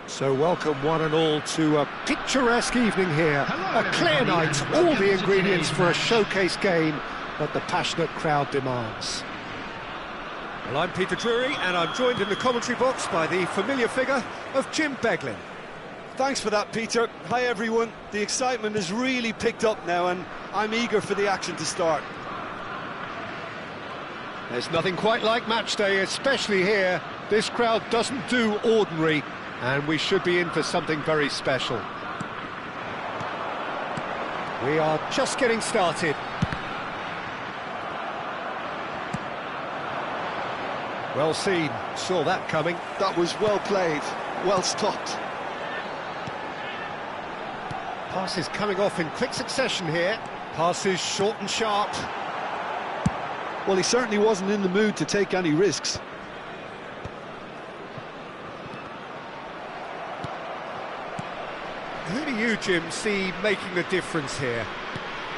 So welcome one and all to a picturesque evening here. A clear night, all the ingredients for a showcase game that the passionate crowd demands. Well, I'm Peter Drury, and I'm joined in the commentary box by the familiar figure of Jim Beglin. Thanks for that, Peter. Hi, everyone. The excitement has really picked up now, and I'm eager for the action to start. There's nothing quite like match day, especially here. This crowd doesn't do ordinary, and we should be in for something very special. We are just getting started. Well seen, saw that coming. That was well played, well stopped. Passes coming off in quick succession here. Passes short and sharp. Well, he certainly wasn't in the mood to take any risks. Who do you, Jim, see making the difference here?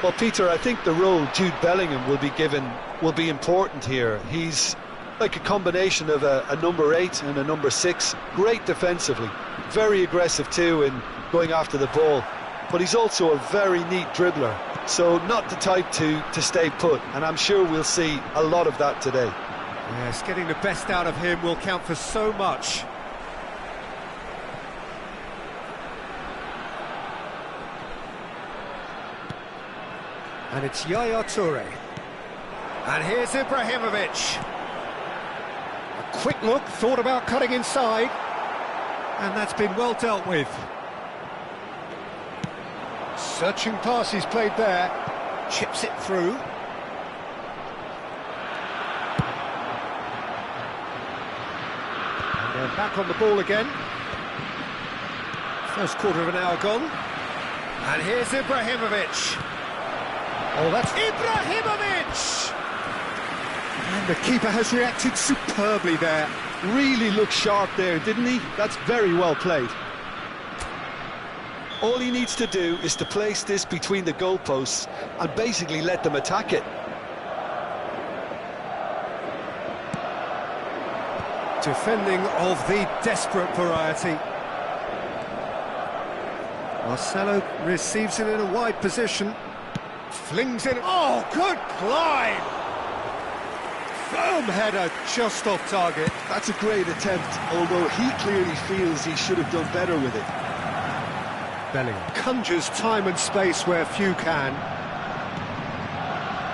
Well, Peter, I think the role Jude Bellingham will be given will be important here. He's like a combination of a number 8 and a number 6. Great defensively, very aggressive too in going after the ball. But he's also a very neat dribbler, so not the type to stay put, and I'm sure we'll see a lot of that today. Yes, getting the best out of him will count for so much. And it's Yaya Toure. And here's Ibrahimovic. A quick look, thought about cutting inside, and that's been well dealt with. Searching pass he's played there, chips it through. And they're back on the ball again. First quarter of an hour gone. And here's Ibrahimovic. Oh, that's Ibrahimovic! And the keeper has reacted superbly there. Really looked sharp there, didn't he? That's very well played. All he needs to do is to place this between the goalposts and basically let them attack it. Defending of the desperate variety. Marcelo receives it in a wide position. Flings it. Oh, good climb! Firm header just off target. That's a great attempt, although he clearly feels he should have done better with it. Bellingham conjures time and space where few can.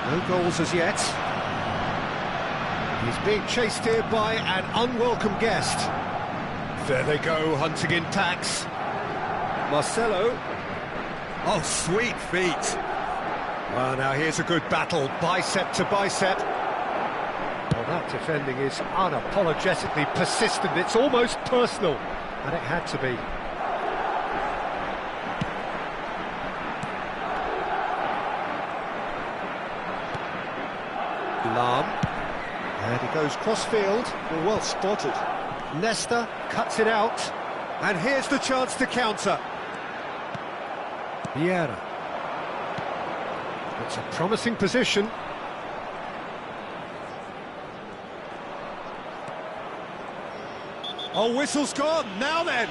No goals as yet. He's being chased here by an unwelcome guest. There they go, hunting in packs. Marcelo. Oh, sweet feet. Well, now here's a good battle, bicep to bicep. Well, that defending is unapologetically persistent. It's almost personal, and it had to be. Lahm. And he goes cross-field. Well spotted. Nesta cuts it out. And here's the chance to counter. Vieira. It's a promising position. Oh, whistle's gone. Now then.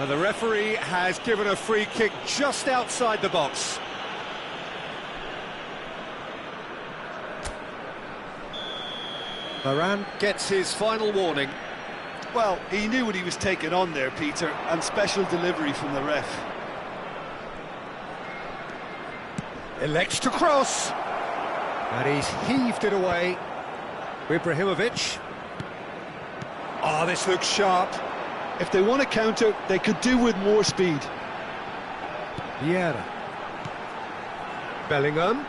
The referee has given a free kick just outside the box. Varane gets his final warning. Well, he knew what he was taking on there, Peter, and special delivery from the ref. Elects to cross. And he's heaved it away. Ibrahimovic. Oh, this looks sharp. If they want to counter, they could do with more speed. Vieira. Bellingham.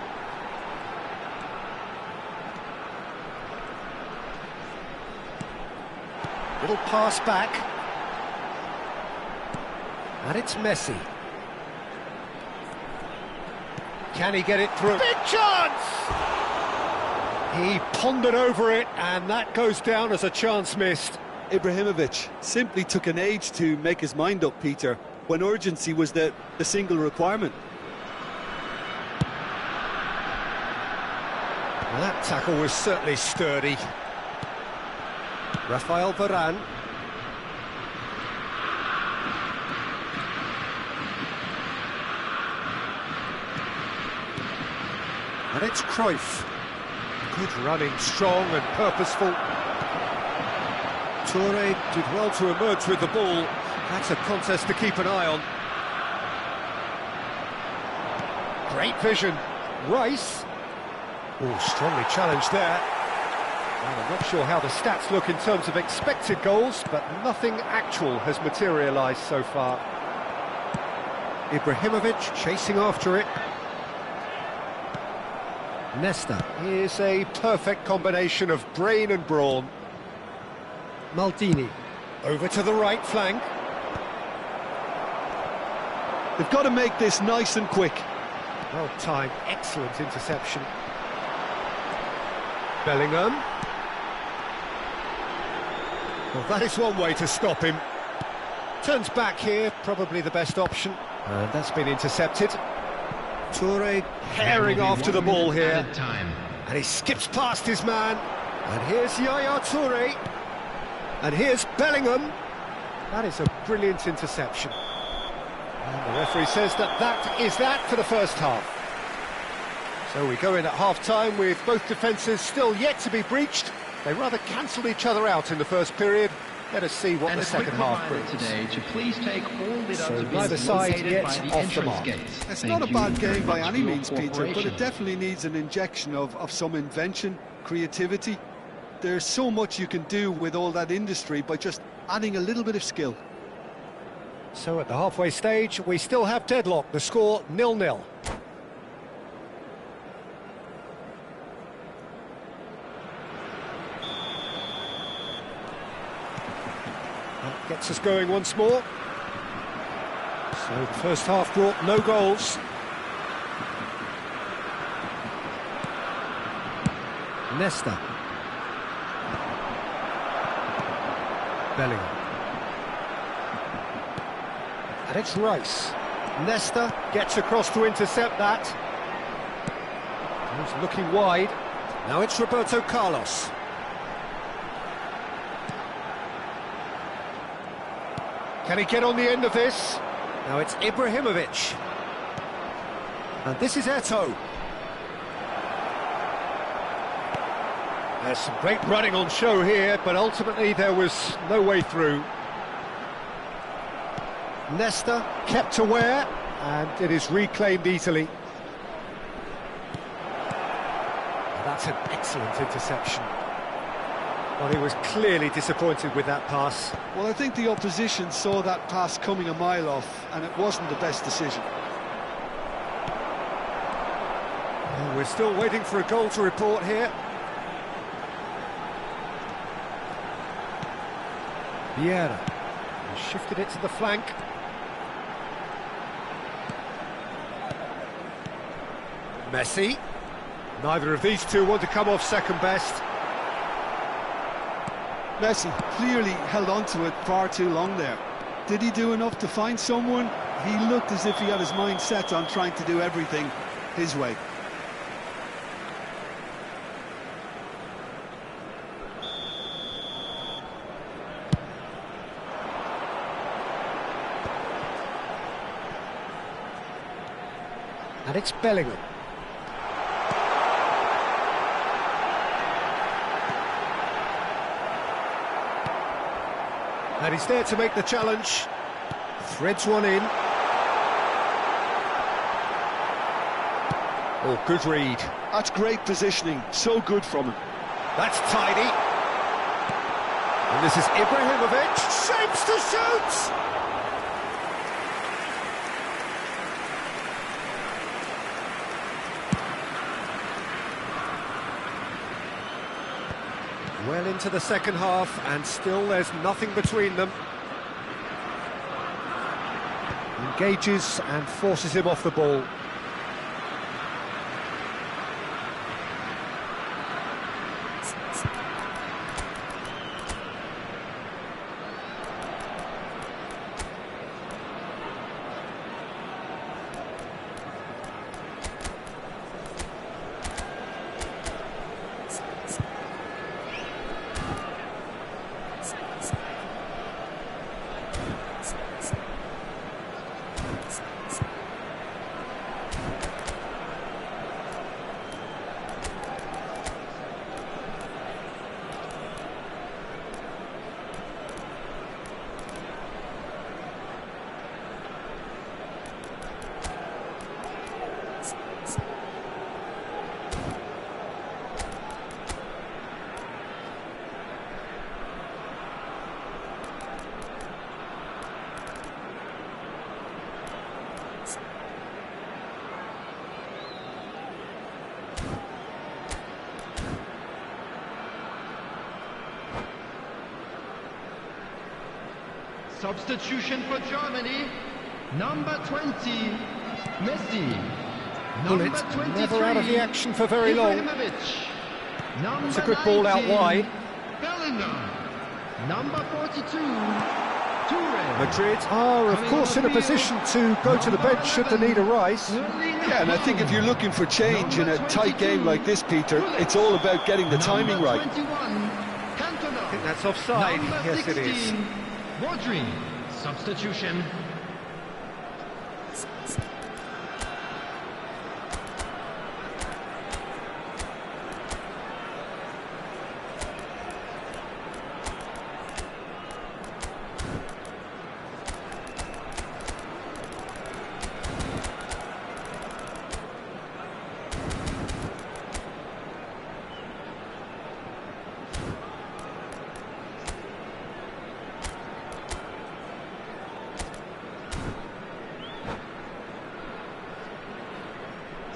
Little pass back. And it's Messi. Can he get it through? Big chance! He pondered over it, and that goes down as a chance missed. Ibrahimovic simply took an age to make his mind up, Peter, when urgency was the single requirement. Well, that tackle was certainly sturdy. Rafael Varane. And it's Cruyff. Good running, strong and purposeful. Toure did well to emerge with the ball. That's a contest to keep an eye on. Great vision. Rice. Oh, strongly challenged there. Well, I'm not sure how the stats look in terms of expected goals, but nothing actual has materialised so far. Ibrahimovic chasing after it. Nesta. Here's a perfect combination of brain and brawn. Maldini. Over to the right flank. They've got to make this nice and quick. Well timed, excellent interception. Bellingham. Well, that is one way to stop him. Turns back here, probably the best option. And that's been intercepted. Toure herring after the ball here. And he skips past his man. And here's Yaya Toure. And here's Bellingham. That is a brilliant interception. And the referee says that is that for the first half. So we go in at half-time with both defences still yet to be breached. They rather cancelled each other out in the first period. Let us see what the second half brings. Today to please take all so neither side gets off the mark. It's not a bad game by any means, Peter, but it definitely needs an injection of some invention, creativity. There's so much you can do with all that industry by just adding a little bit of skill. So at the halfway stage, we still have deadlock. The score 0-0. That gets us going once more. So the first half brought no goals. Nesta. Bellingham. And it's Rice. Nesta gets across to intercept that. He's looking wide. Now it's Roberto Carlos. Can he get on the end of this? Now it's Ibrahimovic. And this is Eto'o. There's some great running on show here, but ultimately there was no way through. Nesta kept aware, and it is reclaimed easily. That's an excellent interception. Well, he was clearly disappointed with that pass. Well, I think the opposition saw that pass coming a mile off, and it wasn't the best decision. Well, we're still waiting for a goal to report here. Vieira has shifted it to the flank. Messi. Neither of these two want to come off second best. Messi clearly held on to it far too long there. Did he do enough to find someone? He looked as if he had his mind set on trying to do everything his way. And it's Bellingham. And he's there to make the challenge. Threads one in. Oh, good read. That's great positioning. So good from him. That's tidy. And this is Ibrahimovic. Shapes to shoot! Well into the second half, and still there's nothing between them. Engages and forces him off the ball. Substitution for Germany, number 20, Messi. Number 23, never out of the action for very long. It's a good ball out wide. Bellingham. Number 42, Toure. Madrid are, of course, in a position to go to the bench should the need arise. Yeah, and I think if you're looking for change in a tight game like this, Peter, it's all about getting the timing right. 21, I think that's offside. Yes, it is. Rodri, substitution.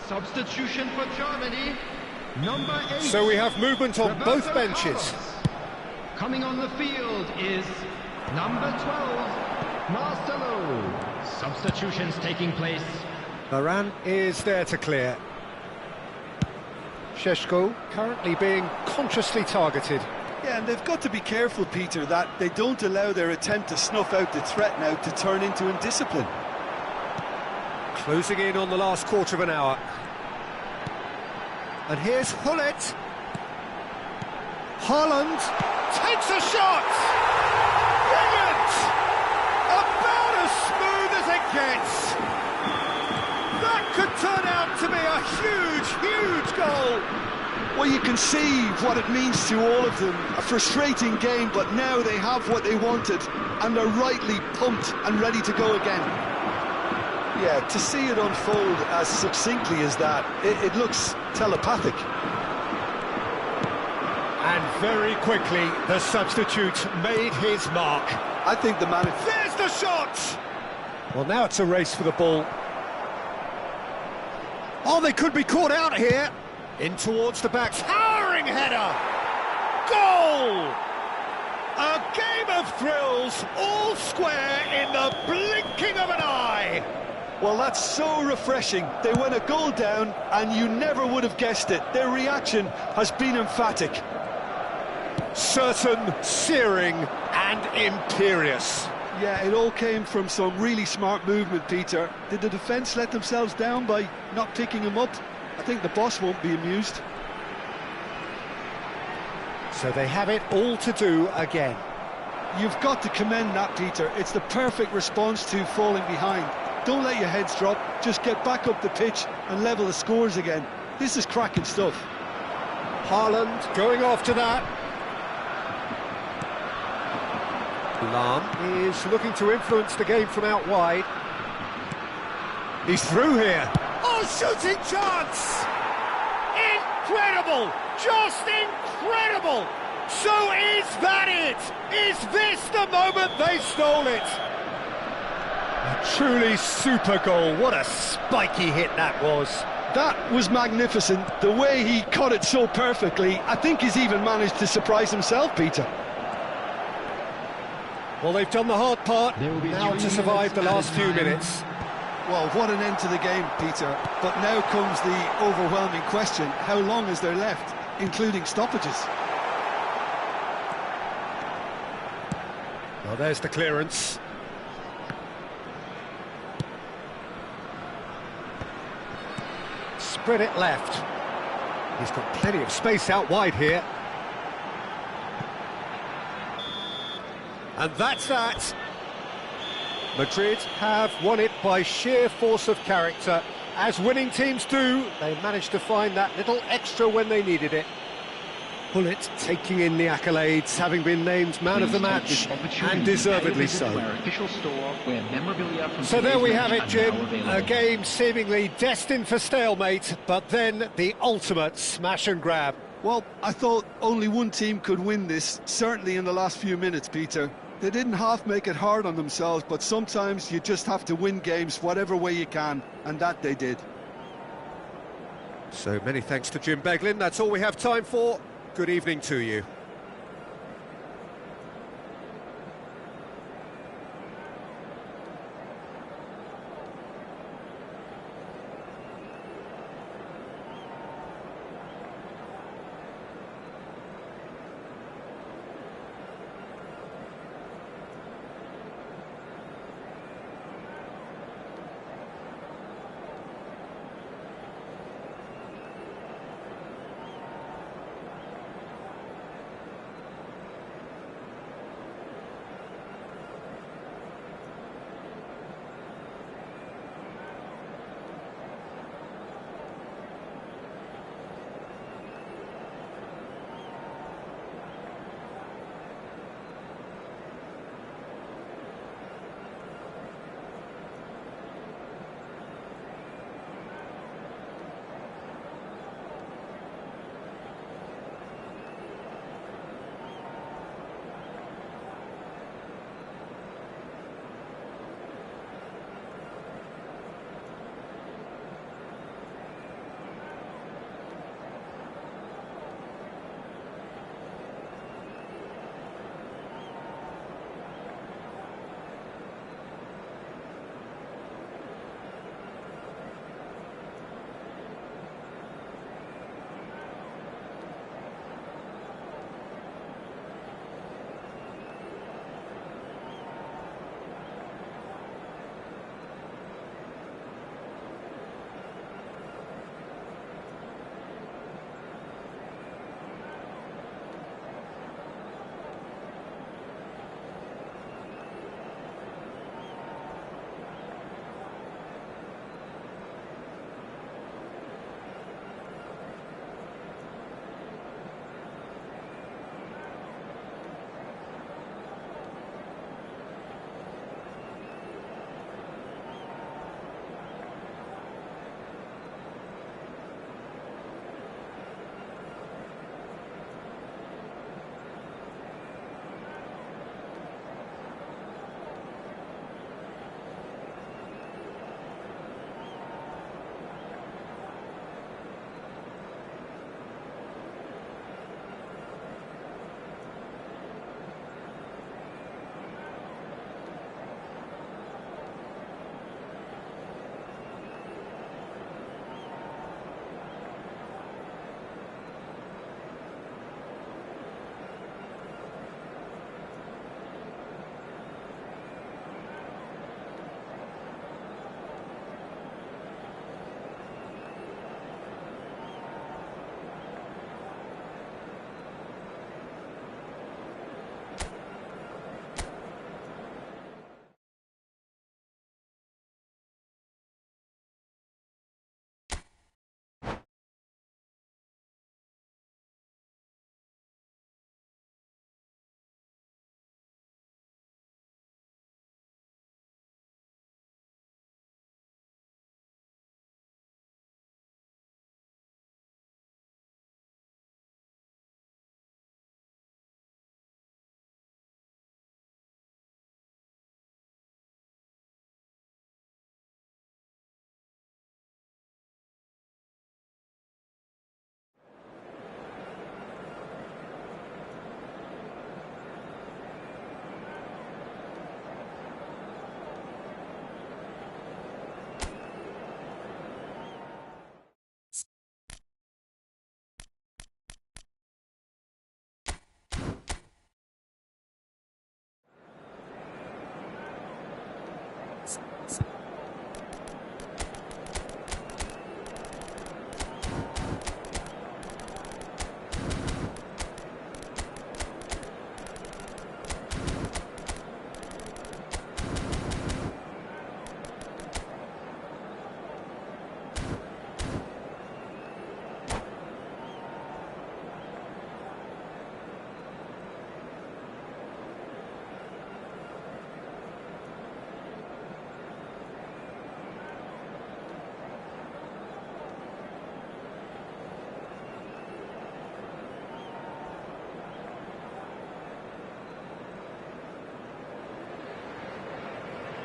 Substitution for Germany, number 8. So we have movement on Roberto both benches. Carlos. Coming on the field is number 12, Marcelo. Substitutions taking place. Varane is there to clear. Šeško currently being consciously targeted. Yeah, and they've got to be careful, Peter, that they don't allow their attempt to snuff out the threat now to turn into indiscipline. Closing in on the last quarter of an hour. And here's Gullit. Haaland takes a shot! Brilliant! About as smooth as it gets! That could turn out to be a huge, huge goal! Well, you can see what it means to all of them. A frustrating game, but now they have what they wanted, and they're rightly pumped and ready to go again. Yeah, to see it unfold as succinctly as that, it looks telepathic. And very quickly, the substitute made his mark. I think the man... There's the shot! Well, now it's a race for the ball. Oh, they could be caught out here. In towards the back, towering header! Goal! A game of thrills, all square in the blinking of an eye! Well, that's so refreshing. They went a goal down, and you never would have guessed it. Their reaction has been emphatic. Certain, searing, and imperious. Yeah, it all came from some really smart movement, Peter. Did the defence let themselves down by not picking him up? I think the boss won't be amused. So they have it all to do again. You've got to commend that, Peter. It's the perfect response to falling behind. Don't let your heads drop, just get back up the pitch and level the scores again. This is cracking stuff. Haaland going after that. Lahm is looking to influence the game from out wide. He's through here. Oh, shooting chance! Incredible! Just incredible! So is that it? Is this the moment they stole it? A truly super goal. What a spiky hit that was. That was magnificent. The way he caught it so perfectly. I think he's even managed to surprise himself, Peter. Well, they've done the hard part, now to survive the last few minutes. Well, what an end to the game, Peter. But now comes the overwhelming question. How long is there left, including stoppages? Well, there's the clearance. Spread it left. He's got plenty of space out wide here. And that's that. Madrid have won it by sheer force of character. As winning teams do, they managed to find that little extra when they needed it. Gullit taking in the accolades, having been named man of the match, and deservedly so. So there we have it, Jim. A game seemingly destined for stalemate, but then the ultimate smash and grab. Well, I thought only one team could win this, certainly in the last few minutes, Peter. They didn't half make it hard on themselves, but sometimes you just have to win games whatever way you can, and that they did. So many thanks to Jim Beglin. That's all we have time for. Good evening to you.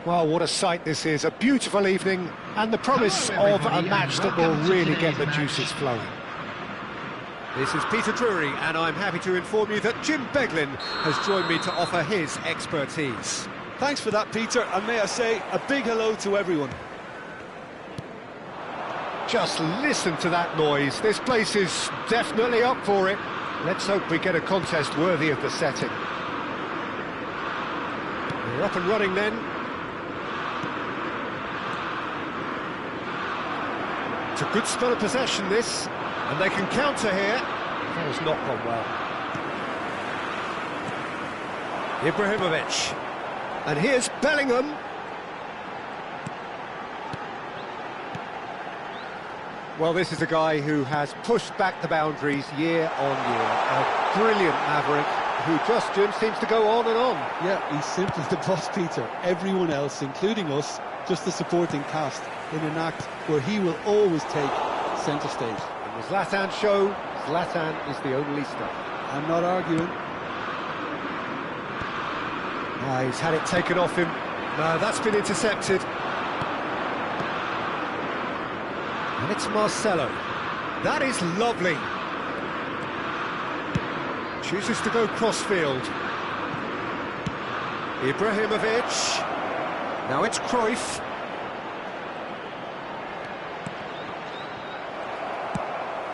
Well, what a sight this is, a beautiful evening, and the promise of a match that will really get the juices flowing. This is Peter Drury, and I'm happy to inform you that Jim Beglin has joined me to offer his expertise. Thanks for that, Peter, and may I say a big hello to everyone. Just listen to that noise. This place is definitely up for it. Let's hope we get a contest worthy of the setting. We're up and running then. It's a good spell of possession, this, and they can counter here. That has not gone well. Ibrahimovic. And here's Bellingham. Well, this is a guy who has pushed back the boundaries year on year. A brilliant maverick who just, Jim, seems to go on and on. Yeah, he's simply the boss, Peter. Everyone else, including us, just the supporting cast in an act where he will always take centre stage. In the Zlatan show, Zlatan is the only star. I'm not arguing. He's had it taken off him. No, that's been intercepted. And it's Marcelo. That is lovely. Chooses to go crossfield. Ibrahimovic. Now it's Cruyff.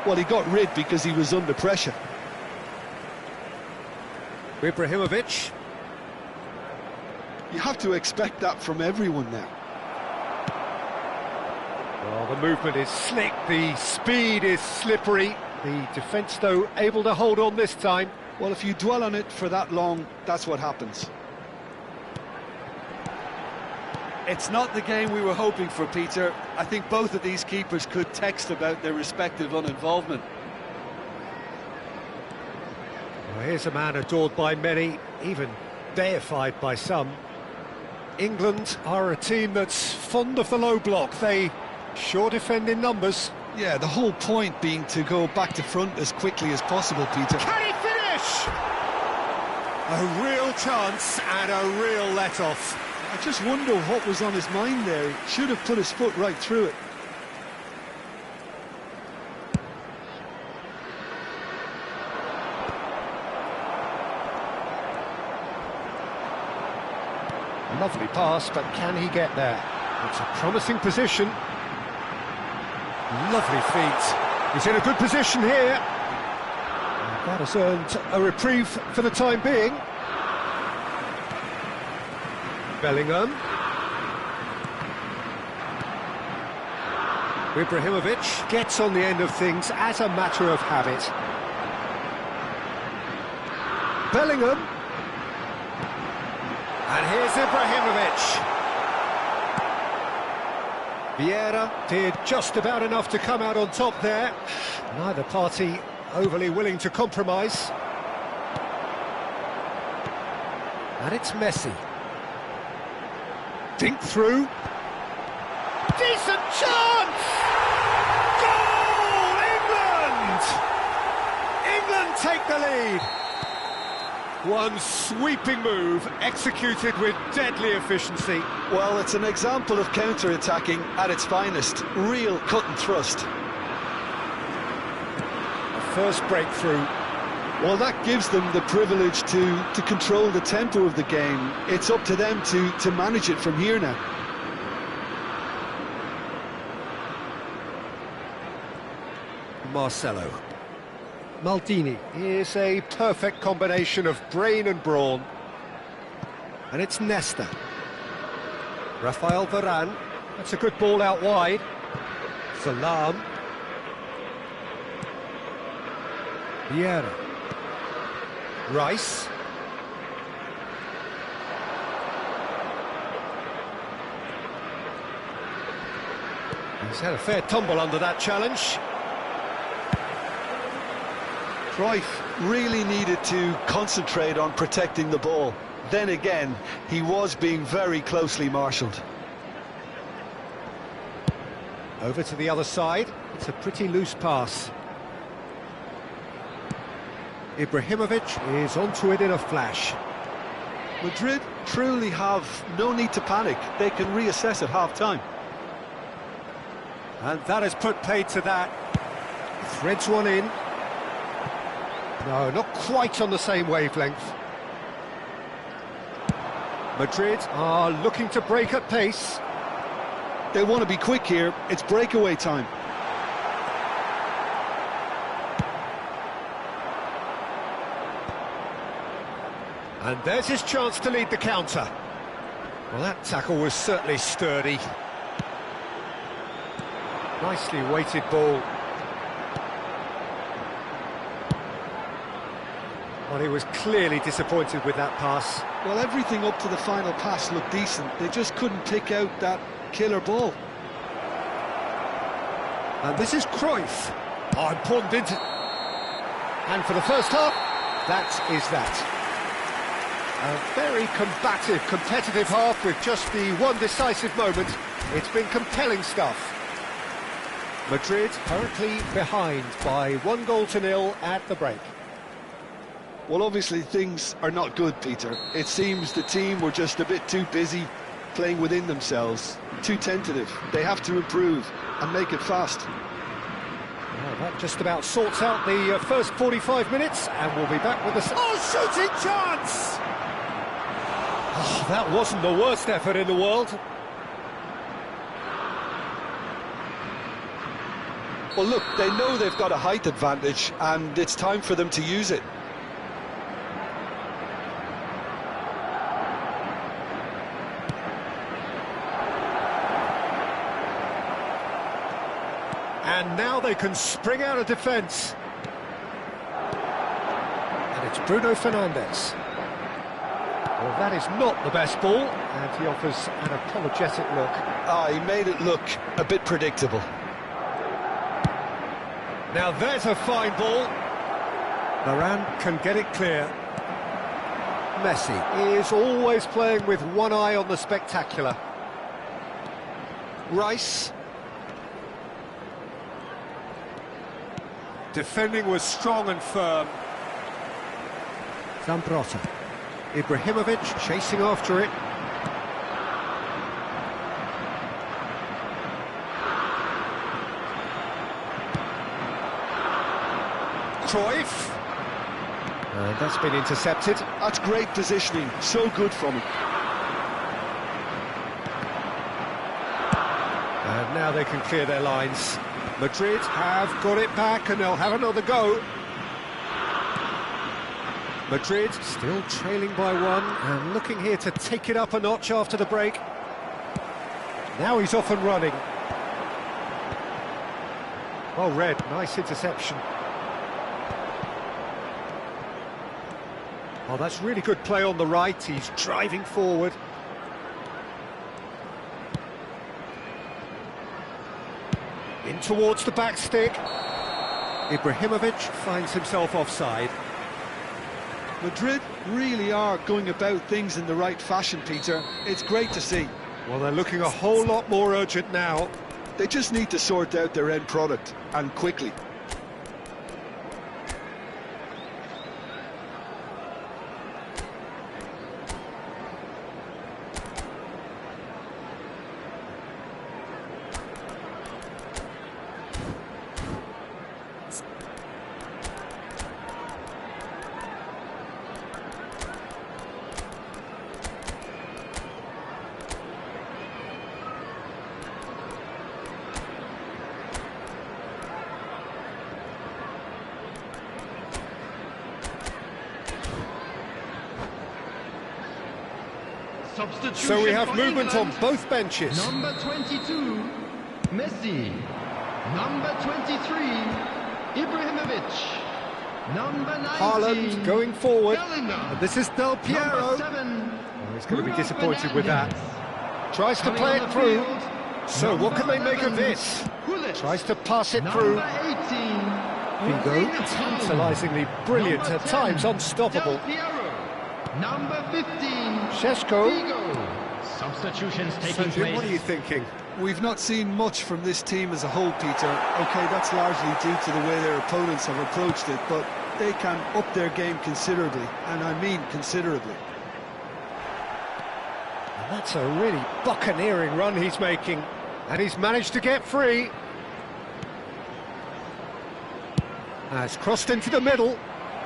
Well, he got rid because he was under pressure. Ibrahimovic. You have to expect that from everyone now. Well, the movement is slick, the speed is slippery. The defence, though, able to hold on this time. Well, if you dwell on it for that long, that's what happens. It's not the game we were hoping for, Peter. I think both of these keepers could text about their respective uninvolvement. Well, here's a man adored by many, even deified by some. England are a team that's fond of the low block. They sure defend in numbers. Yeah, the whole point being to go back to front as quickly as possible, Peter. Can he finish? A real chance and a real let-off. I just wonder what was on his mind there. He should have put his foot right through it. Lovely pass, but can he get there? It's a promising position. Lovely feet. He's in a good position here. And that has earned a reprieve for the time being. Bellingham. Ibrahimovic gets on the end of things as a matter of habit. Bellingham. And here's Ibrahimovic. Vieira did just about enough to come out on top there. Neither party overly willing to compromise. And it's Messi. Dink through. Decent chance! Goal! England! England take the lead. One sweeping move, executed with deadly efficiency. Well, it's an example of counter-attacking at its finest. Real cut and thrust. A first breakthrough. Well, that gives them the privilege to control the tempo of the game. It's up to them to manage it from here now. Marcelo. Maldini is a perfect combination of brain and brawn. And it's Nesta. Rafael Varane. That's a good ball out wide. Salam. Vieira. Rice. He's had a fair tumble under that challenge. Cruyff really needed to concentrate on protecting the ball. Then again, he was being very closely marshalled. Over to the other side. It's a pretty loose pass. Ibrahimovic is onto it in a flash. Madrid truly have no need to panic. They can reassess at half-time. And that has put paid to that. Threads one in. No, not quite on the same wavelength. Madrid are looking to break at pace. They want to be quick here. It's breakaway time. And there's his chance to lead the counter. Well, that tackle was certainly sturdy. Nicely weighted ball. Well, he was clearly disappointed with that pass. Well, everything up to the final pass looked decent. They just couldn't pick out that killer ball. And this is Cruyff. Oh, important into... And for the first half, that is that. A very combative, competitive half with just the one decisive moment. It's been compelling stuff. Madrid currently behind by 1-0 at the break. Well, obviously things are not good, Peter. It seems the team were just a bit too busy playing within themselves, too tentative. They have to improve and make it fast. Well, that just about sorts out the first 45 minutes, and we'll be back with a... Oh, shooting chance! Oh, that wasn't the worst effort in the world. Well, look, they know they've got a height advantage, and it's time for them to use it. And now they can spring out of defence. And it's Bruno Fernandes. Well, that is not the best ball, and he offers an apologetic look. Ah, he made it look a bit predictable. Now there's a fine ball. Varane can get it clear. Messi is always playing with one eye on the spectacular. Rice. Defending was strong and firm. Zambrotta. Ibrahimovic chasing after it. Cruyff. And that's been intercepted. That's great positioning, so good from him. And now they can clear their lines. Madrid have got it back and they'll have another go. Madrid still trailing by one and looking here to take it up a notch after the break. Now he's off and running. Well read, nice interception. Oh, that's really good play on the right, he's driving forward. In towards the back stick. Ibrahimovic finds himself offside. Madrid really are going about things in the right fashion, Peter. It's great to see. Well, they're looking a whole lot more urgent now. They just need to sort out their end product, and quickly. So we have movement on both benches. Number 22, Messi. Number 23, Ibrahimovic. Number 19, Haaland going forward. Bellingham. And this is Del Piero. Number 7, Oh, he's going to be disappointed with that. Tries to Coming play on it the through. field, So number what can they make of 11, this? Gullit. Tries to pass it through. Number 18, Figo, Zinedine. tantalisingly brilliant, Number at 10, times unstoppable. Del Piero. Number 15, Šeško. Figo. Substitutions So, taking Jim, place. what are you thinking? We've not seen much from this team as a whole, Peter. OK, that's largely due to the way their opponents have approached it, but they can up their game considerably, and I mean considerably. That's a really buccaneering run he's making, and he's managed to get free. Has crossed into the middle.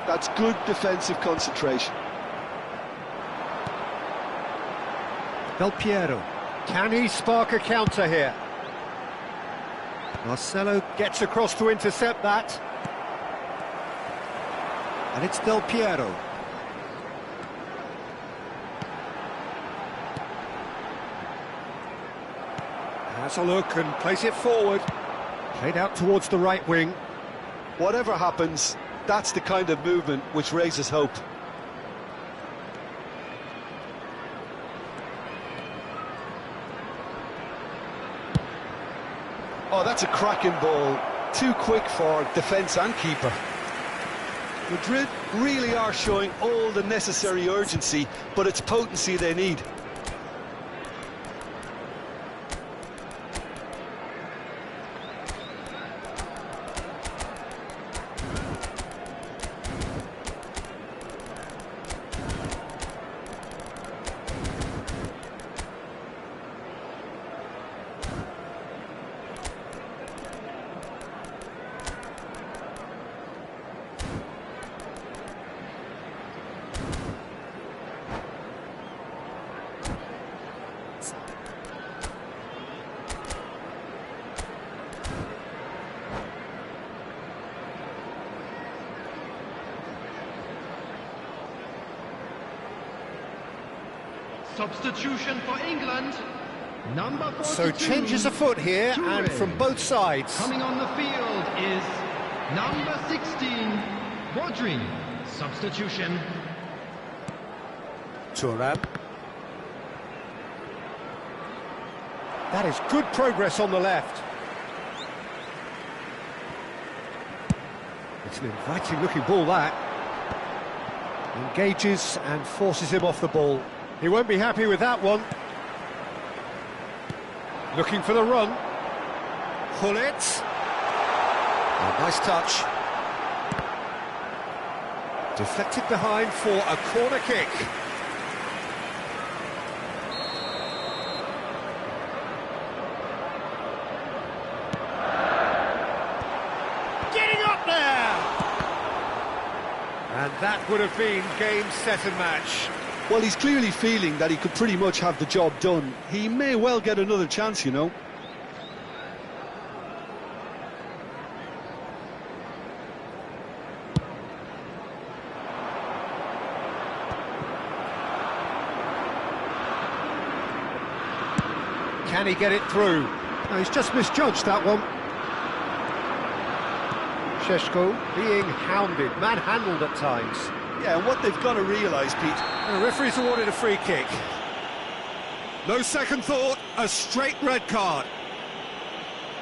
That's good defensive concentration. Del Piero. Can he spark a counter here? Marcelo gets across to intercept that. And it's Del Piero. Has a look and plays it forward. Played out towards the right wing. Whatever happens, that's the kind of movement which raises hope. Oh, that's a cracking ball. Too quick for defence and keeper. Madrid really are showing all the necessary urgency, but it's potency they need. Substitution for England, number 42. So changes afoot here, Toure. and from both sides. Coming on the field is number 16, Rodri. Substitution. Thuram. That is good progress on the left. It's an inviting looking ball, that. Engages and forces him off the ball. He won't be happy with that one. Looking for the run. Gullit. Oh, nice touch. Deflected behind for a corner kick. Getting up there! And that would have been game, set and match. Well, he's clearly feeling that he could pretty much have the job done. He may well get another chance, you know. Can he get it through? No, he's just misjudged that one. Šeško being hounded, manhandled at times. Yeah, and what they've got to realise, Pete... The referee's awarded a free kick. No second thought, a straight red card.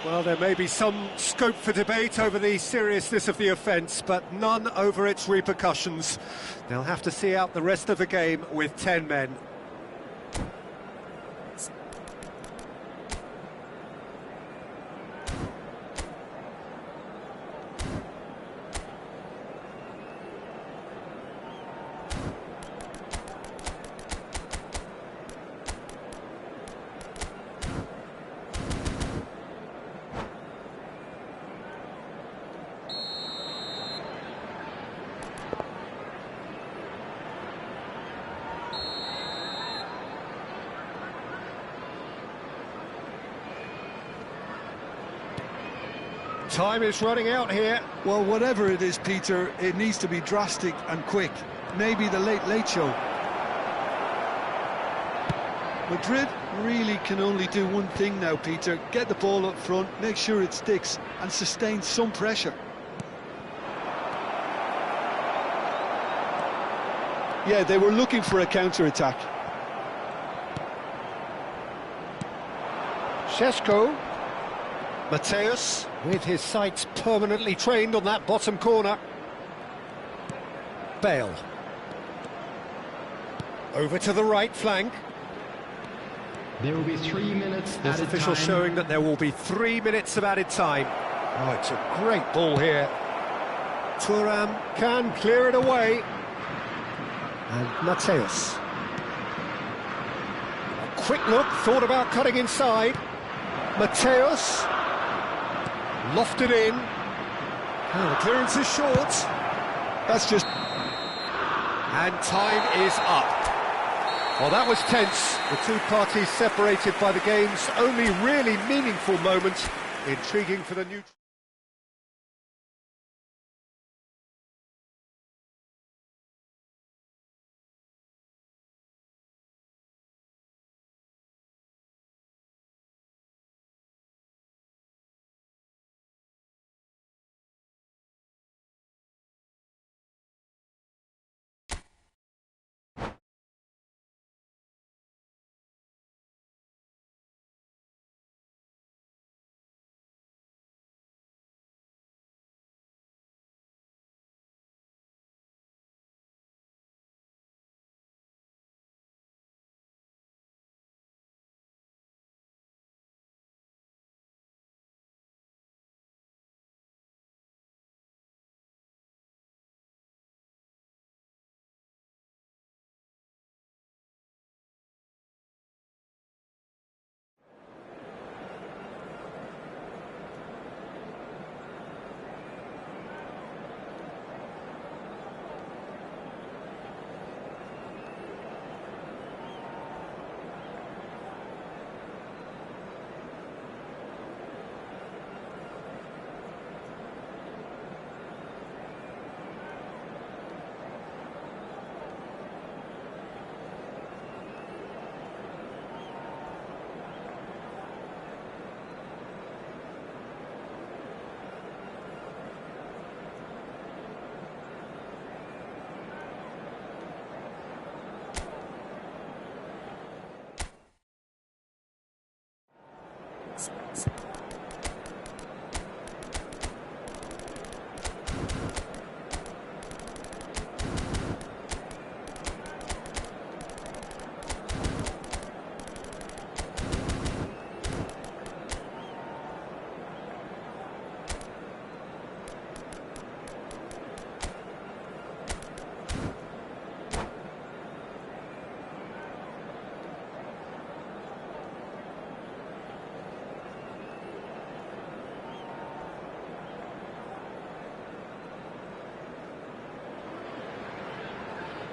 Well, there may be some scope for debate over the seriousness of the offence, but none over its repercussions. They'll have to see out the rest of the game with 10 men. Time is running out here. Well, whatever it is, Peter, it needs to be drastic and quick. Maybe the late show. Madrid really can only do one thing now, Peter. Get the ball up front, make sure it sticks, and sustain some pressure. Yeah, they were looking for a counter-attack. Šeško. Mateus, with his sights permanently trained on that bottom corner. Bale. Over to the right flank. There will be 3 minutes This added official time. showing that there will be 3 minutes of added time. Oh, it's a great ball here. Thuram can clear it away. And Mateus. quick look, thought about cutting inside. Mateus. Lofted in. Oh, the clearance is short. That's just... And time is up. Well, that was tense. The two parties separated by the game's only really meaningful moment. Intriguing for the new...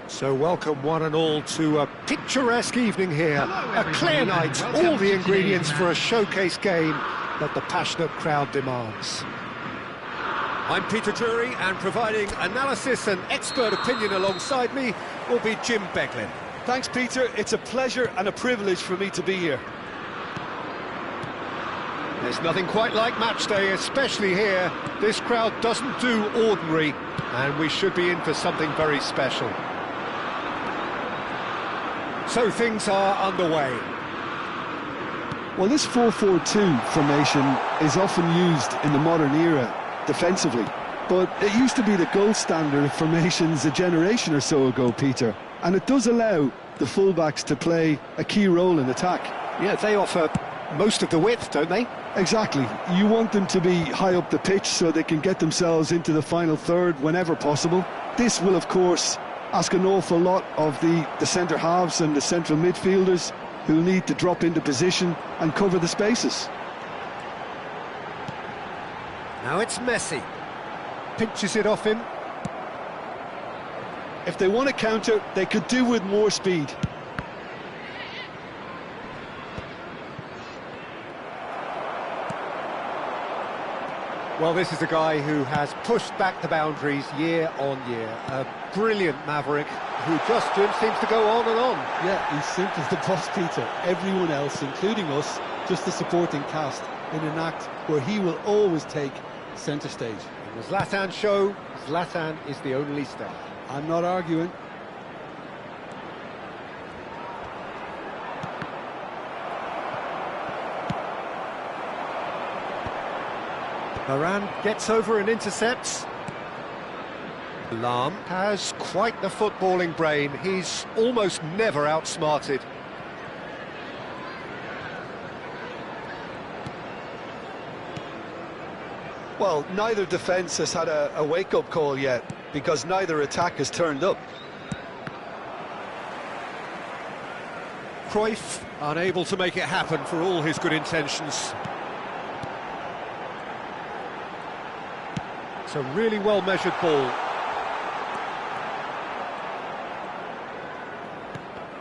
So welcome one and all to a picturesque evening here. A clear night, all the ingredients for a showcase game that the passionate crowd demands. I'm Peter Drury, and providing analysis and expert opinion alongside me will be Jim Beglin. Thanks, Peter. It's a pleasure and a privilege for me to be here. There's nothing quite like match day, especially here. This crowd doesn't do ordinary, and we should be in for something very special. So things are underway. Well, this 4-4-2 formation is often used in the modern era defensively, but it used to be the gold standard of formations a generation or so ago, Peter, and it does allow the fullbacks to play a key role in attack. Yeah, they offer most of the width, don't they? Exactly. You want them to be high up the pitch so they can get themselves into the final third whenever possible. This will, of course, ask an awful lot of the centre halves and the central midfielders, who need to drop into position and cover the spaces. Now it's Messi. Pinches it off him. If they want to counter, they could do with more speed. Well, this is a guy who has pushed back the boundaries year on year. A brilliant maverick who just seems to go on and on. Yeah, he's simply the boss, Peter. Everyone else, including us, just the supporting cast in an act where he will always take centre stage. In the Zlatan show, Zlatan is the only star. I'm not arguing. Varane gets over and intercepts. Lahm has quite the footballing brain. He's almost never outsmarted. Well, neither defence has had a wake-up call yet, because neither attack has turned up. Cruyff Unable to make it happen for all his good intentions. It's a really well-measured ball.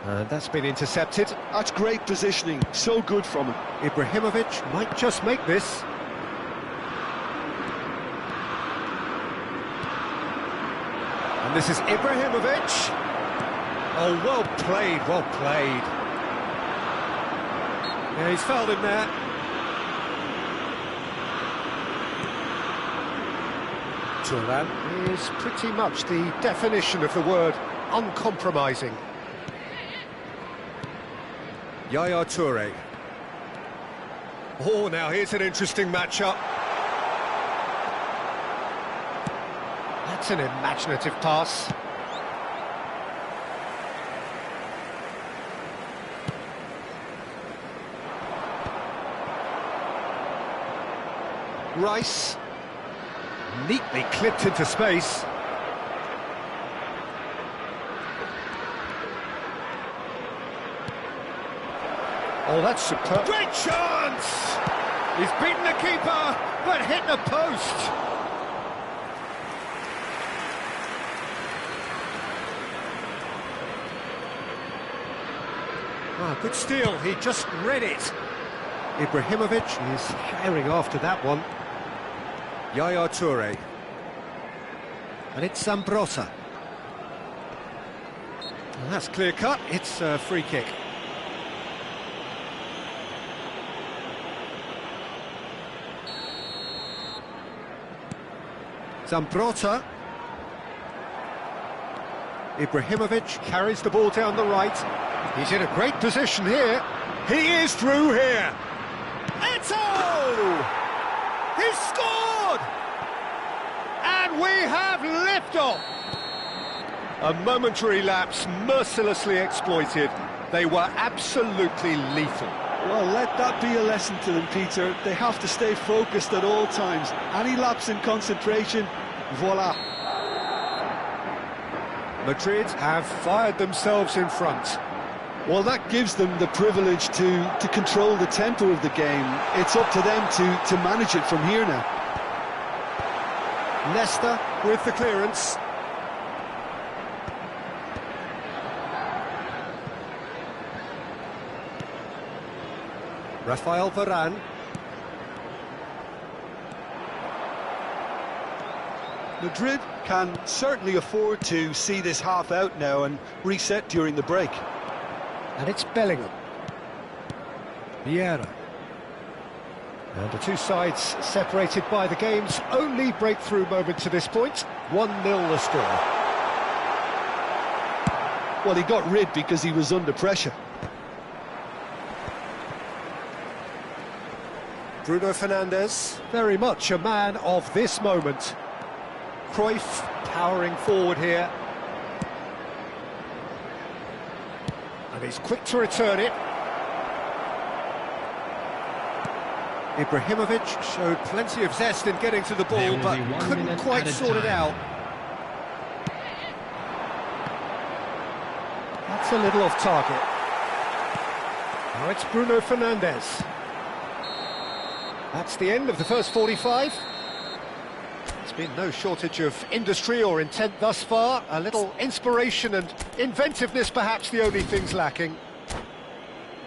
And that's been intercepted. That's great positioning, so good from him. Ibrahimovic might just make this. And this is Ibrahimovic. Oh, well played, well played. Yeah, he's fouled him there. Thuram is pretty much the definition of the word uncompromising. Yaya Toure. Oh, now here's an interesting matchup. That's an imaginative pass. Rice, neatly clipped into space. Oh, that's superb. Great chance! He's beaten the keeper, but hit the post. Ah, good steal, he just read it. Ibrahimovic is firing after that one. Yaya Toure. And it's Zambrotta. Well, that's clear cut, it's a free kick. Zambrotta. Ibrahimovic carries the ball down the right. He's in a great position here. He is through here. Eto'o! He scored! And we have liftoff. A momentary lapse mercilessly exploited. They were absolutely lethal. Well, let that be a lesson to them, Peter. They have to stay focused at all times. Any lapse in concentration, voila. Madrid have fired themselves in front. Well, that gives them the privilege to control the tempo of the game. It's up to them to manage it from here now. Leicester with the clearance. Rafael Varane. Madrid can certainly afford to see this half out now and reset during the break. And it's Bellingham. Vieira. And the two sides separated by the game's only breakthrough moment to this point. 1-0 the score. Well, he got rid because he was under pressure. Bruno Fernandes, very much a man of this moment. Cruyff powering forward here. And he's quick to return it. Ibrahimovic showed plenty of zest in getting to the ball, but couldn't quite sort it out. That's a little off target. Now it's Bruno Fernandes. That's the end of the first 45. There's been no shortage of industry or intent thus far. A little inspiration and inventiveness, perhaps the only things lacking.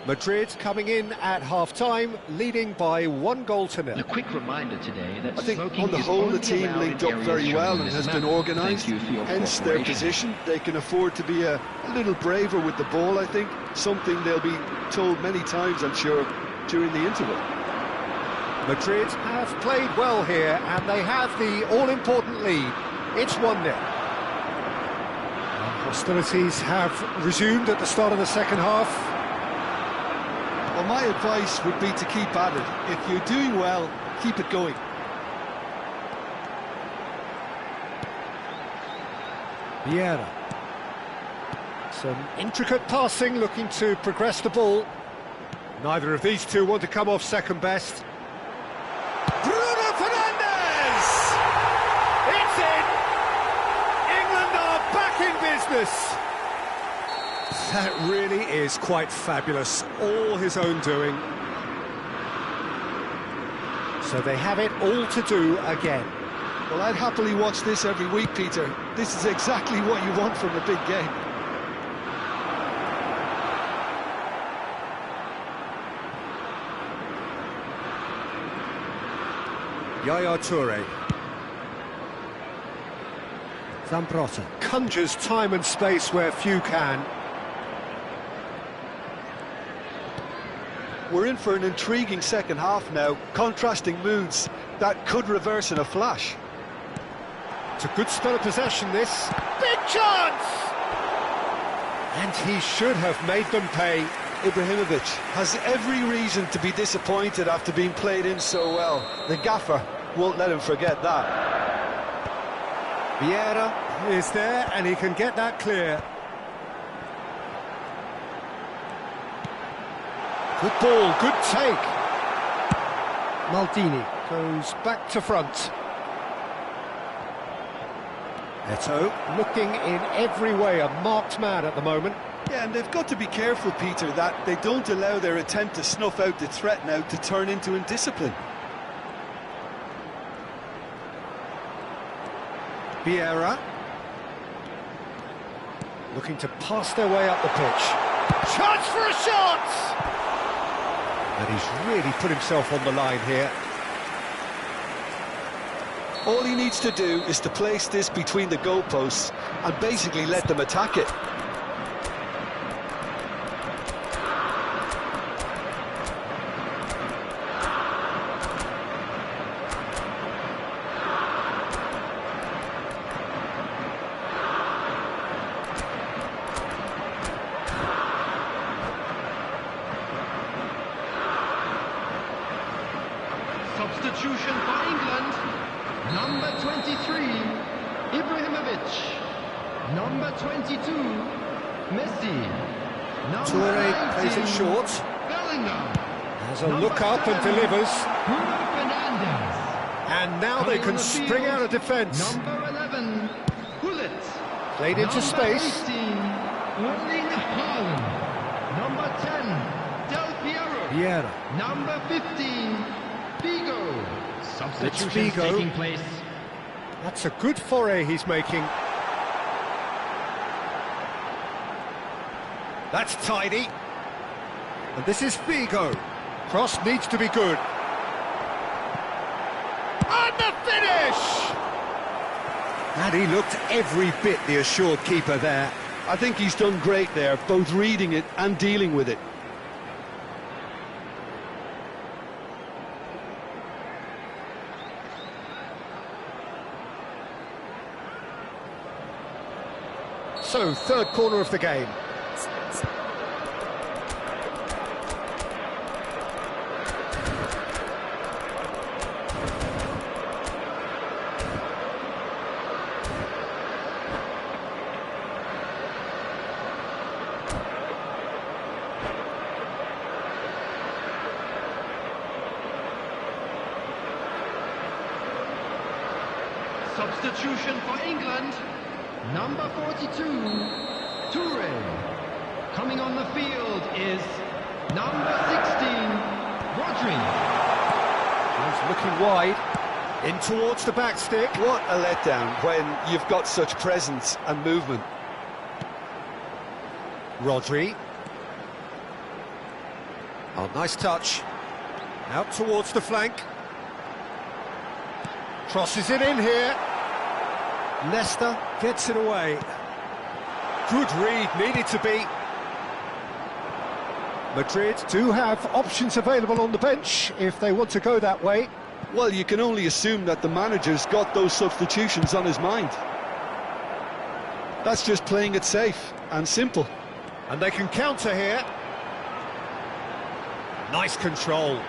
Madrid coming in at half-time, leading by 1-0. A quick reminder today that I think on the whole the team linked up very well and has been organised, hence their position. They can afford to be a little braver with the ball, I think. Something they'll be told many times, I'm sure, during the interval. Madrid have played well here, and they have the all-important lead. It's 1-0. Hostilities have resumed at the start of the second half. Well, my advice would be to keep at it. If you're doing well, keep it going. Vieira. Some intricate passing, looking to progress the ball. Neither of these two want to come off second best. Bruno Fernandes! It's in! England are back in business! That really is quite fabulous. All his own doing. So they have it all to do again. Well, I'd happily watch this every week, Peter. This is exactly what you want from a big game. Yaya Toure. Zambrotta conjures time and space where few can. We're in for an intriguing second half now. Contrasting moods that could reverse in a flash. It's a good spell of possession, this. Big chance! And he should have made them pay. Ibrahimovic has every reason to be disappointed after being played in so well. The gaffer won't let him forget that. Vieira is there, and he can get that clear. Good ball, good take. Maldini goes back to front. Eto'o looking in every way a marked man at the moment. Yeah, and they've got to be careful, Peter, that they don't allow their attempt to snuff out the threat now to turn into indiscipline. Vieira looking to pass their way up the pitch. Chance for a shot! And he's really put himself on the line here. All he needs to do is to place this between the goalposts and basically let them attack it. Substitution for England. Number 23, Ibrahimovic. Number 22, Messi. Number Toure plays 19, it short. Bellingham. Has a look up and delivers. Bruno Fernandes. And now they can spring out of defence. Number 11, Gullit. Played into space. Number 18, Erling Haaland. Number 10, Del Piero. Vieira. Number 15, Figo. Substitutions Figo. taking place. That's a good foray he's making. That's tidy. And this is Figo. Cross needs to be good. And the finish! And he looked every bit the assured keeper there. I think he's done great there, both reading it and dealing with it. So, third corner of the game. Substitution for England. Number 42, Toure. Coming on the field is number 16, Rodri. He's looking wide, in towards the back stick. What a letdown when you've got such presence and movement. Rodri. Oh, nice touch. Out towards the flank. Crosses it in here. Leicester gets it away. Good read, needed to be. Madrid do have options available on the bench if they want to go that way. Well, you can only assume that the manager's got those substitutions on his mind. That's just playing it safe and simple. And they can counter here. Nice control.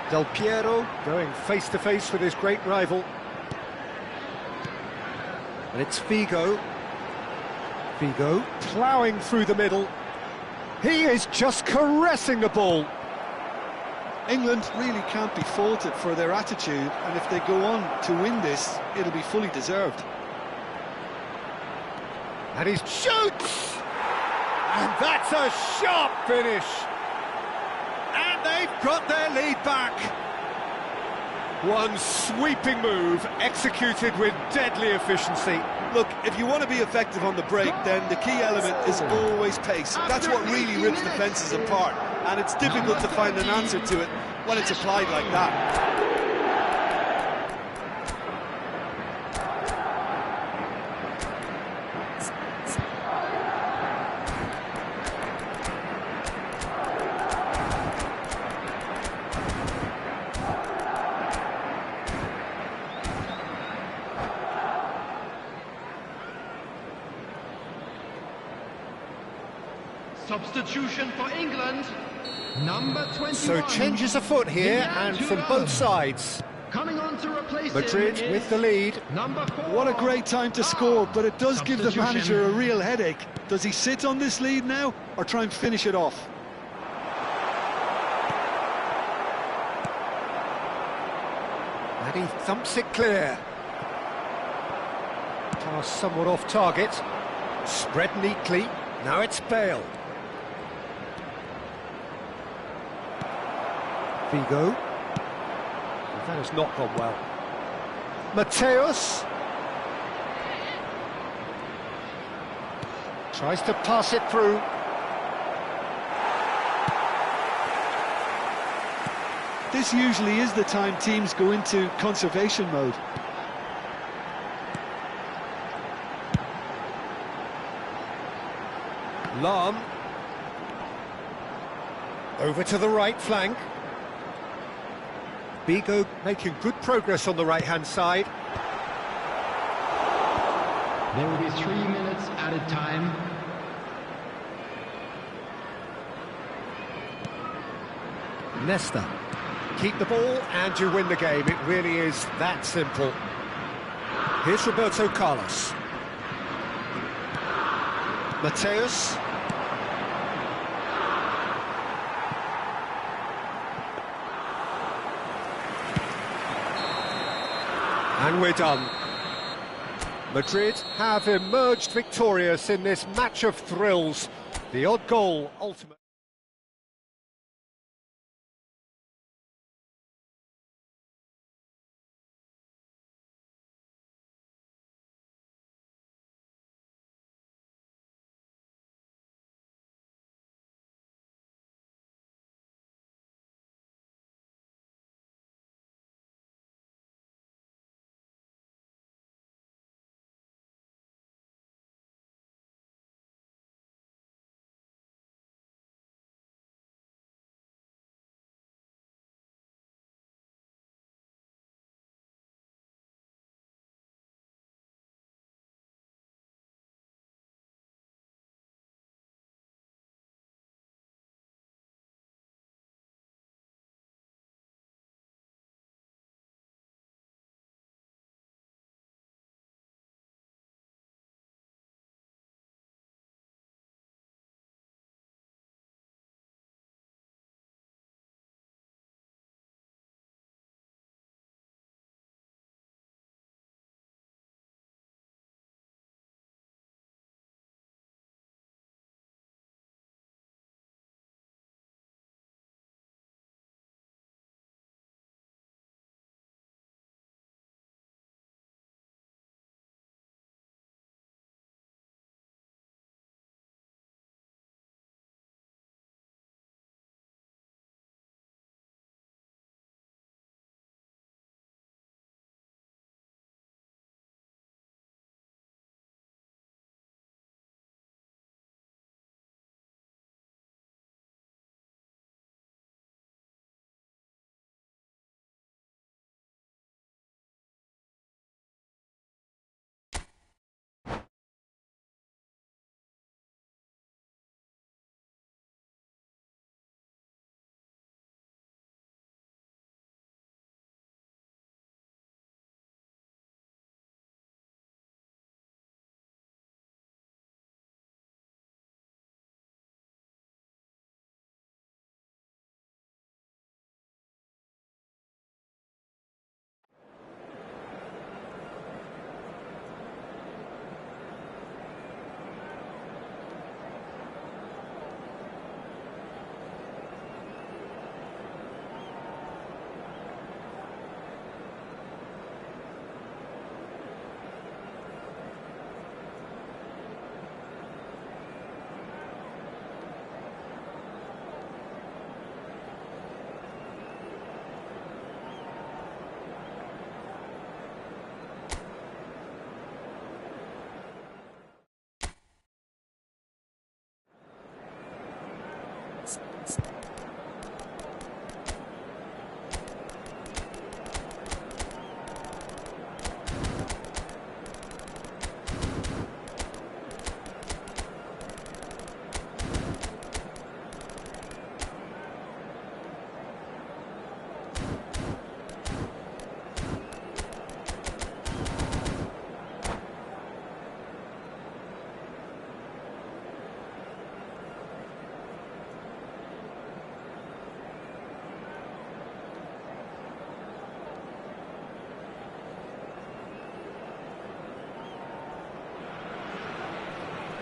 Del Piero going face-to-face with his great rival. And it's Figo. Figo ploughing through the middle. He is just caressing the ball. England really can't be faulted for their attitude, and if they go on to win this, it'll be fully deserved. And he shoots! And that's a sharp finish! And they've got their lead back. One sweeping move, executed with deadly efficiency. Look, if you want to be effective on the break, then the key element is always pace. That's what really rips defences apart, and it's difficult to find an answer to it when it's applied like that. Substitution for England, number 21. So changes afoot here, and from both sides. Coming on to replace Madrid him with is the lead. number 4. What a great time to score, but it does give the Substitution. manager a real headache. Does he sit on this lead now, or try and finish it off? And he thumps it clear. Pass somewhat off target. Spread neatly. Now it's Bale. Figo. That has not gone well. Mateus. Tries to pass it through. This usually is the time teams go into conservation mode. Lahm. Over to the right flank. Figo making good progress on the right-hand side. There will be 3 minutes added time. Nesta. Keep the ball and you win the game. It really is that simple. Here's Roberto Carlos. Mateus. And we're done. Madrid have emerged victorious in this match of thrills. The odd goal ultimately.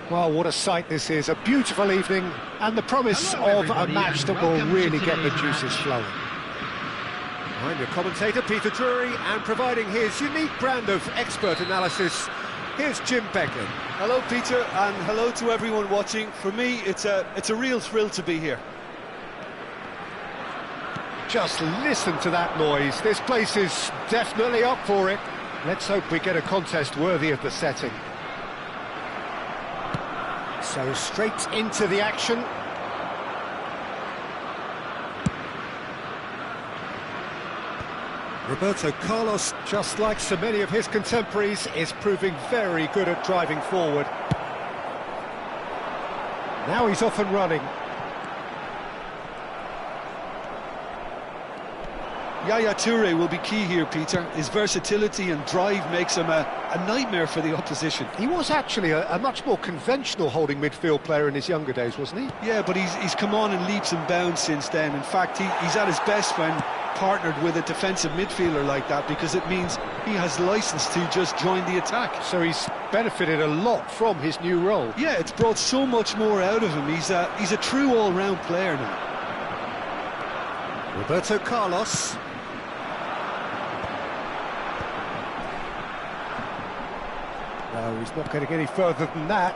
Well, what a sight this is. A beautiful evening and the promise Hello, of a everybody, match and that will welcome really to get the today's juices match. flowing. I'm your commentator, Peter Drury, and providing his unique brand of expert analysis, here's Jim Beglin. Hello, Peter, and hello to everyone watching. For me, it's a real thrill to be here. Just listen to that noise. This place is definitely up for it. Let's hope we get a contest worthy of the setting. So straight into the action. Roberto Carlos, just like so many of his contemporaries, is proving very good at driving forward. Now he's off and running. Yaya Toure will be key here, Peter. His versatility and drive makes him a nightmare for the opposition. He was actually a much more conventional holding midfield player in his younger days, wasn't he? Yeah, but he's come on in leaps and bounds since then. In fact, he's at his best when partnered with a defensive midfielder like that, because it means he has license to just join the attack. So he's benefited a lot from his new role. Yeah, it's brought so much more out of him. He's a true all-round player now. Roberto Carlos. No, he's not going to get any further than that.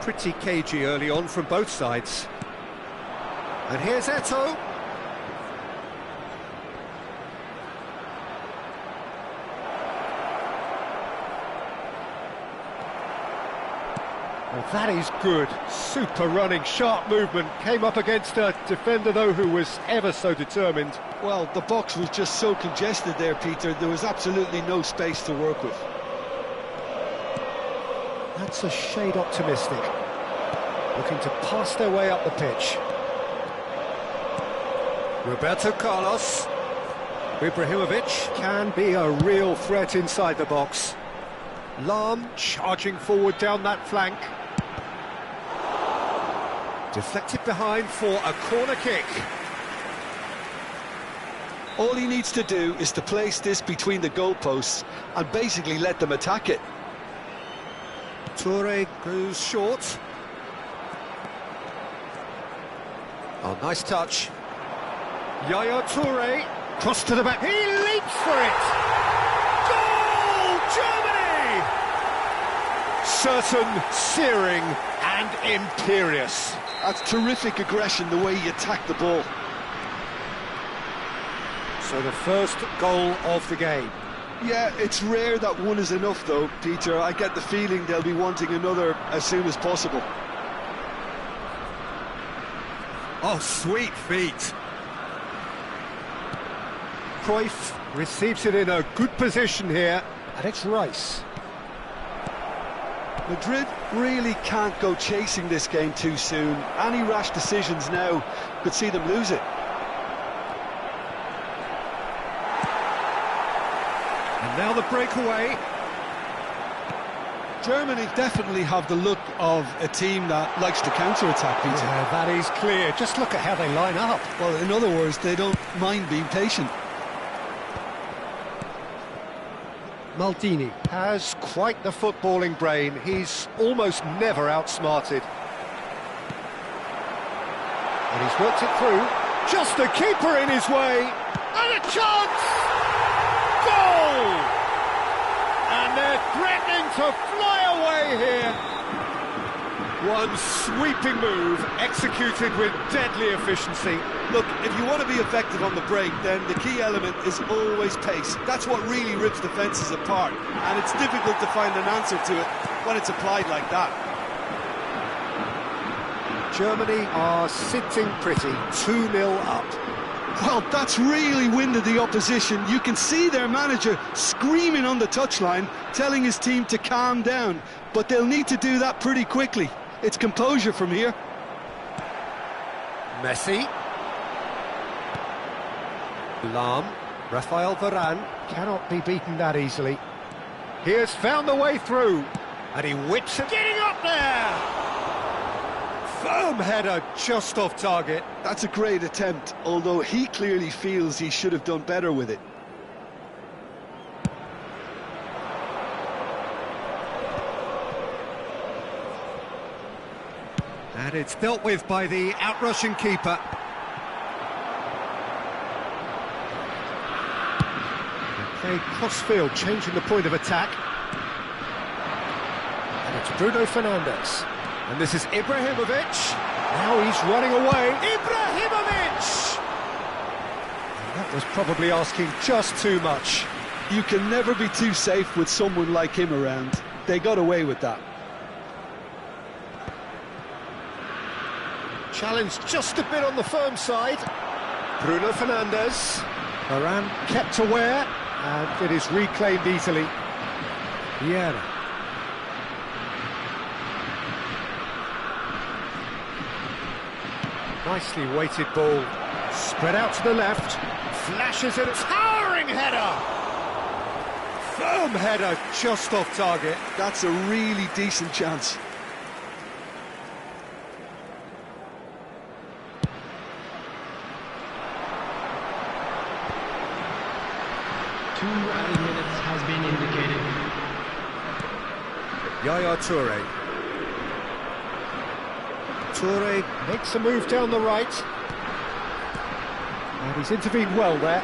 Pretty cagey early on from both sides. And here's Eto'o. Well, that is good. Super running, sharp movement. Came up against a defender, though, who was ever so determined. Well, the box was just so congested there, Peter. There was absolutely no space to work with. That's a shade optimistic. Looking to pass their way up the pitch. Roberto Carlos. Ibrahimovic. Can be a real threat inside the box. Lahm charging forward down that flank. Deflected behind for a corner kick. All he needs to do is to place this between the goalposts and basically let them attack it. Toure goes short. Oh, nice touch. Yaya Toure, cross to the back. He leaps for it. Goal, Germany! Certain, searing, and imperious. That's terrific aggression, the way he attacked the ball. So the first goal of the game. Yeah, it's rare that one is enough, though, Peter. I get the feeling they'll be wanting another as soon as possible. Oh, sweet feet. Cruyff receives it in a good position here, and it's Rice. Madrid really can't go chasing this game too soon. Any rash decisions now could see them lose it. And now the breakaway. Germany definitely have the look of a team that likes to counter-attack, Peter. Yeah, that is clear. Just look at how they line up. Well, in other words, they don't mind being patient. Maldini has quite the footballing brain. He's almost never outsmarted. And he's worked it through. Just a keeper in his way. And a chance! Goal! And they're threatening to fly away here. One sweeping move, executed with deadly efficiency. Look, if you want to be effective on the break, then the key element is always pace. That's what really rips defences apart, and it's difficult to find an answer to it when it's applied like that. Germany are sitting pretty, 2-0 up. Well, that's really winded the opposition. You can see their manager screaming on the touchline, telling his team to calm down, but they'll need to do that pretty quickly. It's composure from here. Messi. Lahm. Rafael Varane cannot be beaten that easily. He has found the way through, and he whips it. Getting up there! Firm header just off target. That's a great attempt, although he clearly feels he should have done better with it. And it's dealt with by the outrushing keeper. They play cross-field, changing the point of attack. And it's Bruno Fernandes. And this is Ibrahimovic. Now he's running away. Ibrahimovic! And that was probably asking just too much. You can never be too safe with someone like him around. They got away with that. Challenge just a bit on the firm side. Bruno Fernandes. Varane kept aware, and it is reclaimed easily. Vieira. Nicely weighted ball. Spread out to the left. Flashes it. Towering header! Firm header, just off target. That's a really decent chance. Two added minutes has been indicated. Yaya Toure. Toure makes a move down the right. And he's intervened well there.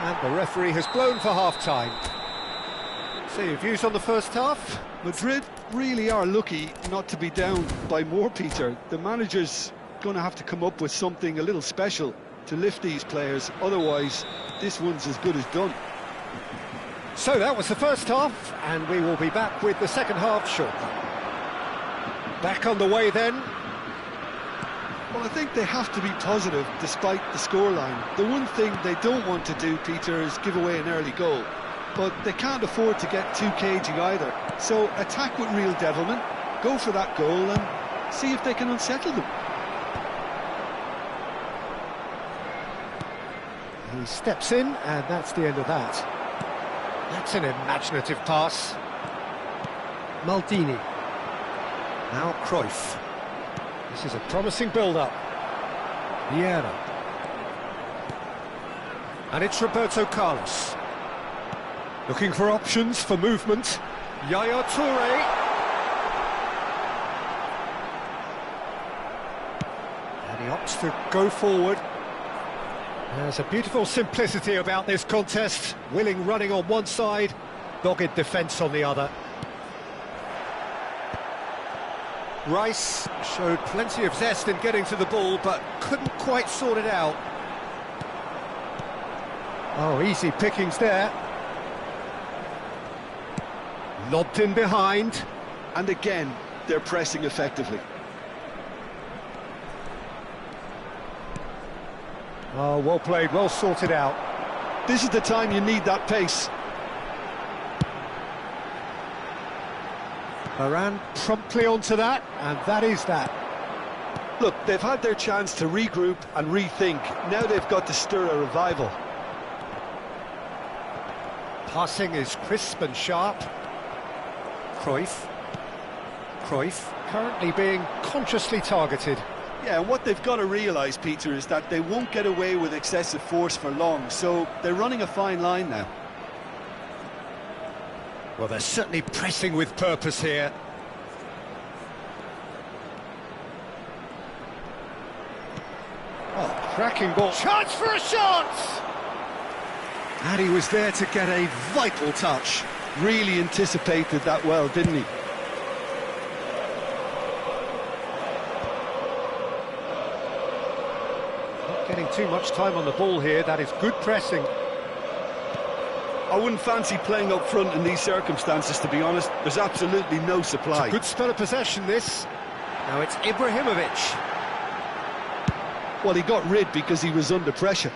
And the referee has blown for half-time. So your views on the first half? Madrid really are lucky not to be down by more, Peter. The manager's going to have to come up with something a little special to lift these players, otherwise this one's as good as done. So that was the first half, and we will be back with the second half shortly. Back on the way then. Well, I think they have to be positive despite the scoreline. The one thing they don't want to do, Peter, is give away an early goal. But they can't afford to get too cagey either. So attack with real devilment, go for that goal and see if they can unsettle them. He steps in, and that's the end of that. That's an imaginative pass. Maldini. Now Cruyff. This is a promising build-up. Vieira. And it's Roberto Carlos. Looking for options for movement. Yaya Toure. And he opts to go forward. There's a beautiful simplicity about this contest. Willing running on one side, dogged defence on the other. Rice showed plenty of zest in getting to the ball, but couldn't quite sort it out. Oh, easy pickings there. Lobbed in behind. And again, they're pressing effectively. Oh, well played, well sorted out. This is the time you need that pace. Varane promptly onto that, and that is that. Look, they've had their chance to regroup and rethink. Now they've got to stir a revival. Passing is crisp and sharp. Cruyff. Cruyff currently being consciously targeted. Yeah, and what they've got to realise, Peter, is that they won't get away with excessive force for long, so they're running a fine line now. Well, they're certainly pressing with purpose here. Oh, cracking ball. Chance for a shot! And he was there to get a vital touch. Really anticipated that well, didn't he? Not getting too much time on the ball here. That is good pressing. I wouldn't fancy playing up front in these circumstances, to be honest. There's absolutely no supply. Good spell of possession, this. Now it's Ibrahimovic. Well, he got rid because he was under pressure.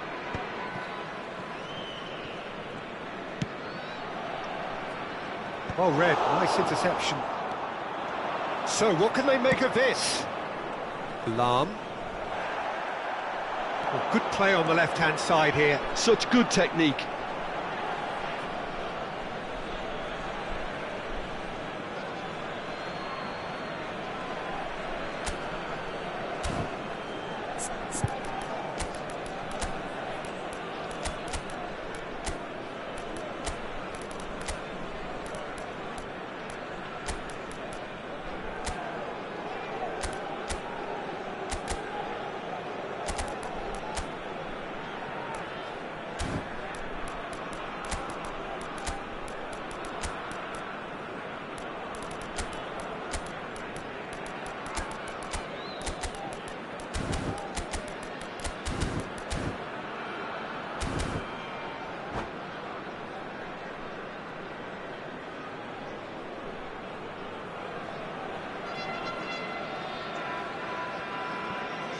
Well read, nice interception. So, what can they make of this? Lahm. Well, good play on the left-hand side here. Such good technique.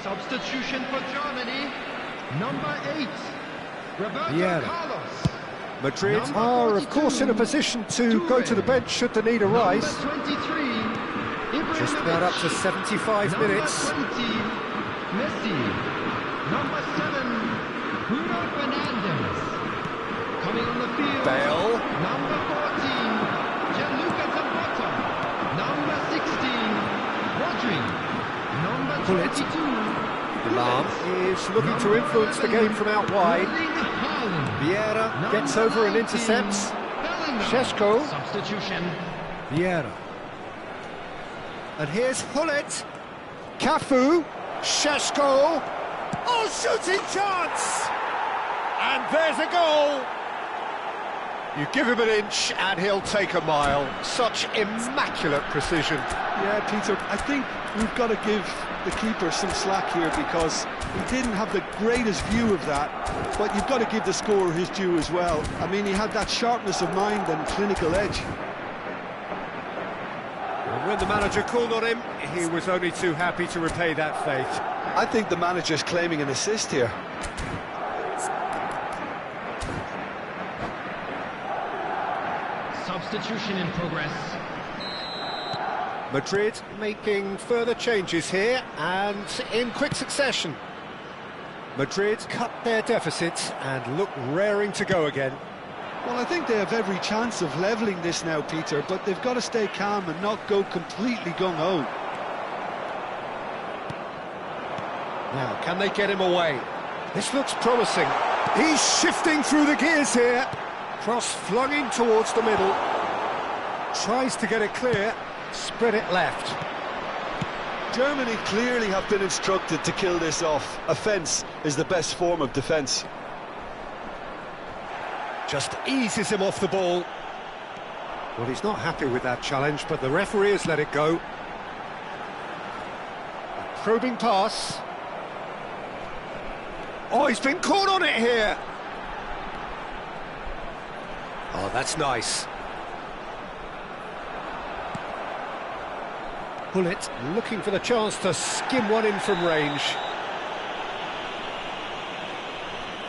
Substitution for Germany. Number 8, Roberto Vieira. Carlos. Madrid Number are, of course, in a 42, position to go to the bench should the need arise. Number 23, Just about up to 75 Number minutes. 20, Messi. Number 7, Bruno Fernandes. Coming on the field, Bale. Number 14, Gianluca Zapata. Number 16, Rodri. Number Gullit. 22, Lam is looking to influence the game from out wide. Erling Haaland. Vieira gets over and intercepts. Bellingham. Šeško. Substitution. Vieira. And here's Gullit. Cafu. Šeško. Oh, shooting chance! And there's a goal! You give him an inch and he'll take a mile. Such immaculate precision. Yeah, Peter, I think we've got to give the keeper some slack here because he didn't have the greatest view of that, but you've got to give the scorer his due as well. I mean, he had that sharpness of mind and clinical edge. And when the manager called on him, he was only too happy to repay that faith. I think the manager's claiming an assist here. Substitution in progress. Madrid making further changes here and in quick succession. Madrid cut their deficit and look raring to go again. Well, I think they have every chance of levelling this now, Peter, but they've got to stay calm and not go completely gung-ho. Now, can they get him away? This looks promising. He's shifting through the gears here. Cross flung in towards the middle. Tries to get it clear. Spread it left. Germany clearly have been instructed to kill this off. Offence is the best form of defence. Just eases him off the ball. Well, he's not happy with that challenge, but the referee has let it go. A probing pass. Oh, he's been caught on it here. Oh, that's nice. Gullit looking for the chance to skim one in from range.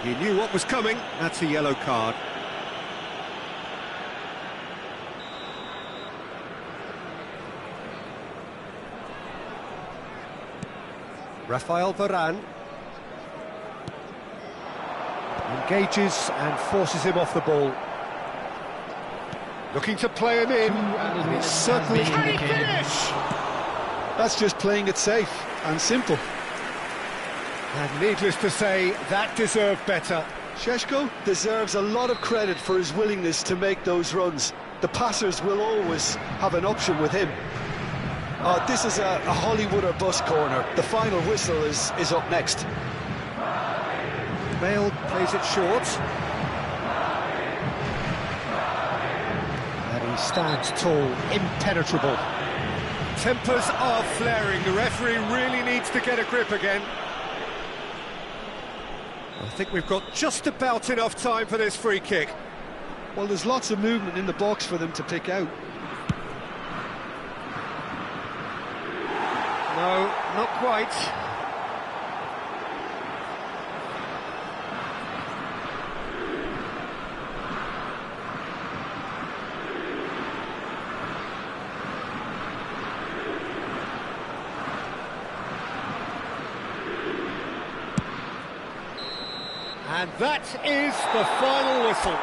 He knew what was coming. That's a yellow card. Rafael Varane engages and forces him off the ball. Looking to play him in. And it's certainly... Can he finish? That's just playing it safe and simple. And needless to say, that deserved better. Šeško deserves a lot of credit for his willingness to make those runs. The passers will always have an option with him. This is a Hollywood or bust corner. The final whistle is up next. Bale plays it short. And he stands tall, impenetrable. Tempers are flaring. The referee really needs to get a grip again. I think we've got just about enough time for this free kick. Well, there's lots of movement in the box for them to pick out. No, not quite. And that is the final whistle.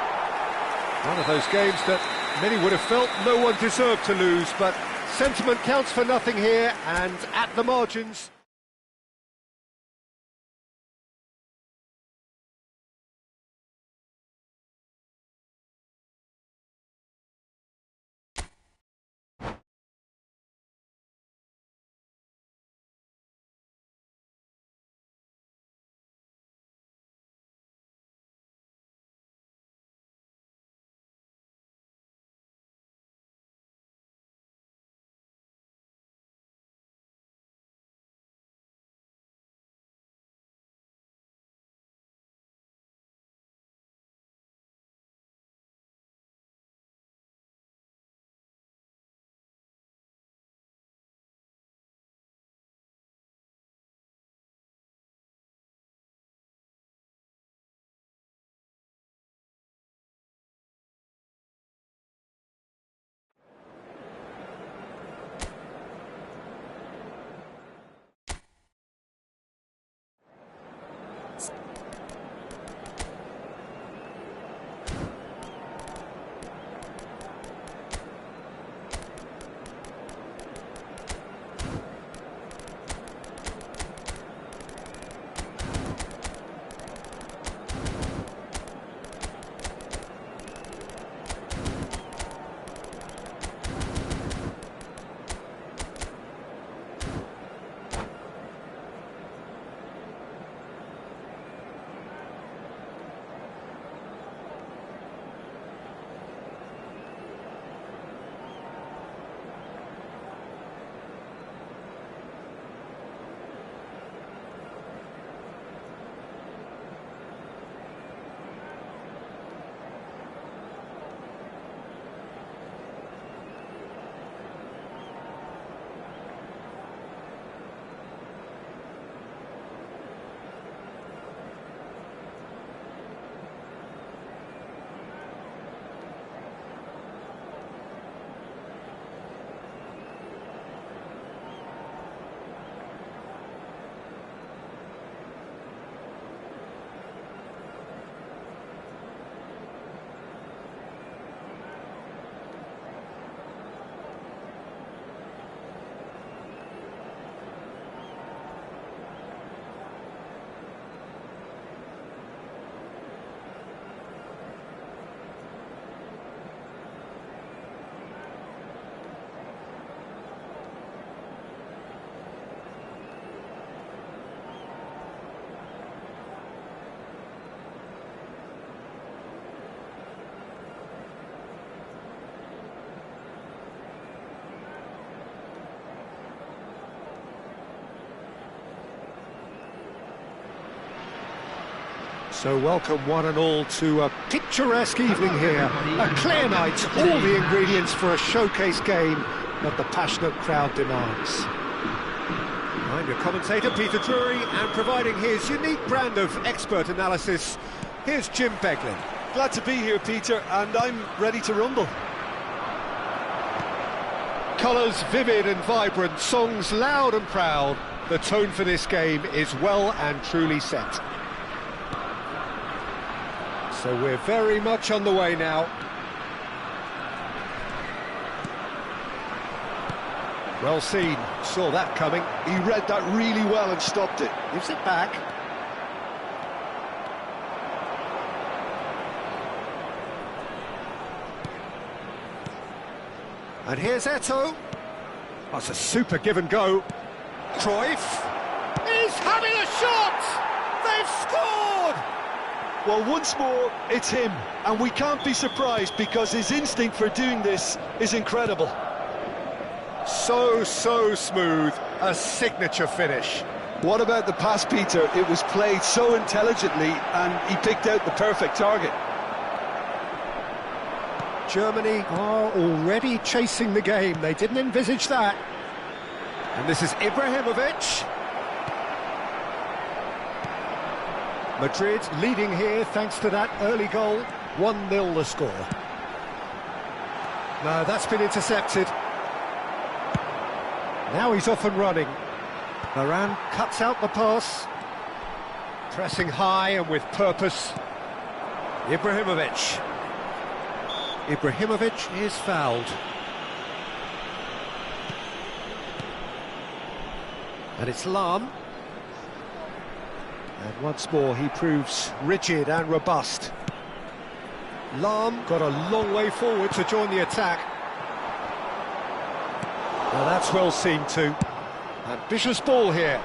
One of those games that many would have felt no one deserved to lose, but sentiment counts for nothing here, and at the margins... So welcome one and all to a picturesque evening here. A clear night, all the ingredients for a showcase game that the passionate crowd demands. I'm your commentator, Peter Drury, and providing his unique brand of expert analysis, here's Jim Beglin. Glad to be here, Peter, and I'm ready to rumble. Colours vivid and vibrant, songs loud and proud. The tone for this game is well and truly set. So we're very much on the way now. Well seen, saw that coming. He read that really well and stopped it. Gives it back. And here's Eto'o. That's a super give and go. Cruyff is having a shot! They've scored! Well, once more, it's him, and we can't be surprised because his instinct for doing this is incredible. So smooth, a signature finish. What about the pass, Peter? It was played so intelligently, and he picked out the perfect target. Germany are already chasing the game. They didn't envisage that. And this is Ibrahimovic. Madrid leading here thanks to that early goal. 1-0 the score. No, that's been intercepted. Now he's off and running. Varane cuts out the pass. Pressing high and with purpose. Ibrahimovic. Ibrahimovic is fouled. And it's Lahm. And once more he proves rigid and robust. Lahm got a long way forward to join the attack. Now that's well seen too. Ambitious ball here.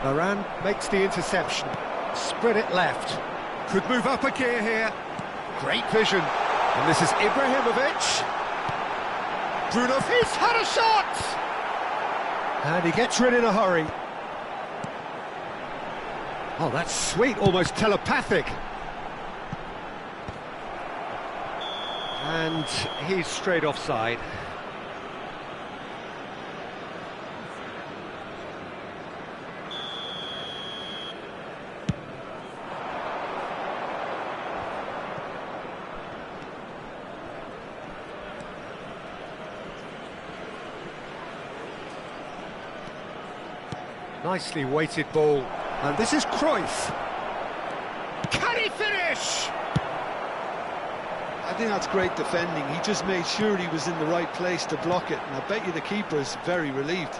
Varane makes the interception. Spread it left. Could move up a gear here. Great vision. And this is Ibrahimovic. Bruno, he's had a shot! And he gets rid in a hurry. Oh, that's sweet, almost telepathic. And he's straight offside. Nicely weighted ball. And this is Cruyff. Can he finish? I think that's great defending. He just made sure he was in the right place to block it, and I bet you the keeper is very relieved.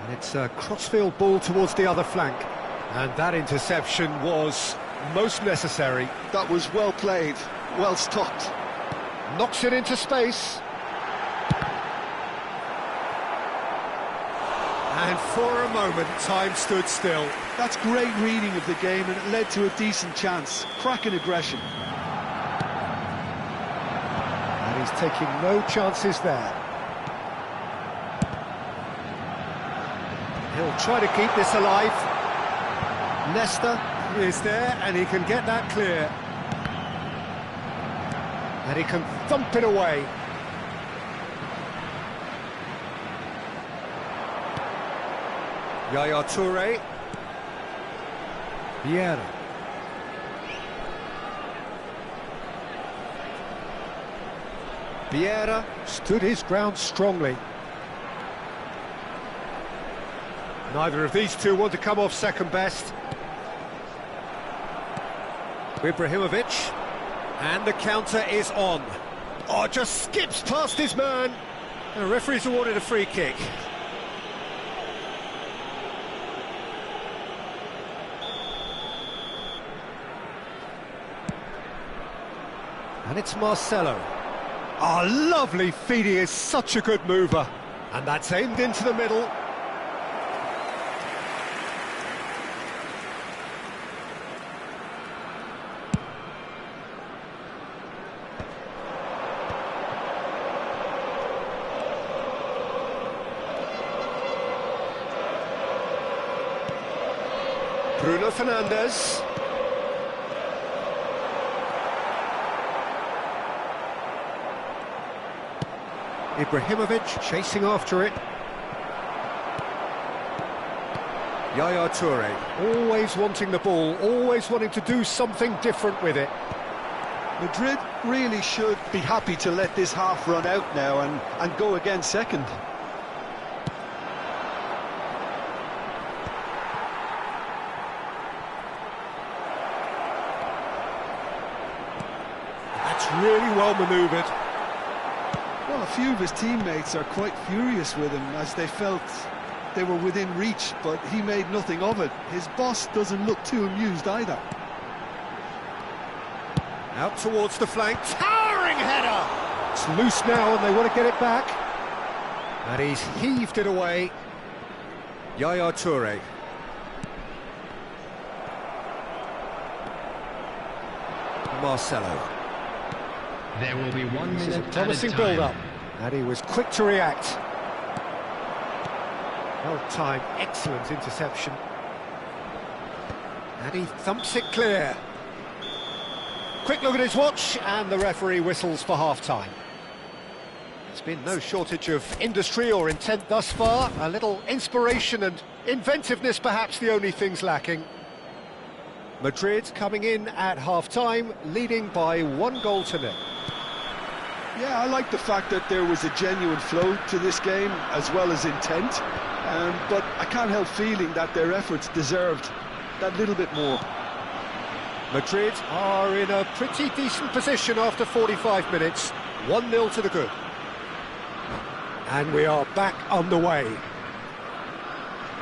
And it's a crossfield ball towards the other flank. And that interception was most necessary. That was well played, well stopped. Knocks it into space. And for a moment, time stood still. That's great reading of the game, and it led to a decent chance. Cracking aggression. And he's taking no chances there. He'll try to keep this alive. Nesta is there, and he can get that clear. And he can thump it away. Yaya Touré. Vieira. Vieira stood his ground strongly. Neither of these two want to come off second best. Ibrahimovic. And the counter is on. Oh, just skips past his man. The referee's awarded a free kick. And it's Marcelo. Oh, lovely feed, he is such a good mover. And that's aimed into the middle. Bruno Fernandes. Ibrahimovic chasing after it. Yaya Toure, always wanting the ball, always wanting to do something different with it. Madrid really should be happy to let this half run out now and go again second. That's really well manoeuvred. Well, a few of his teammates are quite furious with him as they felt they were within reach, but he made nothing of it. His boss doesn't look too amused either. Out towards the flank, towering header! It's loose now and they want to get it back. And he's heaved it away. Yaya Toure. Marcelo. There will be 1 This is a minute promising added time. build-up. And he was quick to react. Well-timed, excellent interception. And he thumps it clear. Quick look at his watch, and the referee whistles for half-time. There's been no shortage of industry or intent thus far. A little inspiration and inventiveness, perhaps the only things lacking. Madrid coming in at half-time, leading by 1-0. Yeah, I like the fact that there was a genuine flow to this game as well as intent, but I can't help feeling that their efforts deserved that little bit more. Madrid are in a pretty decent position after 45 minutes. 1-0 to the good. And we are back underway.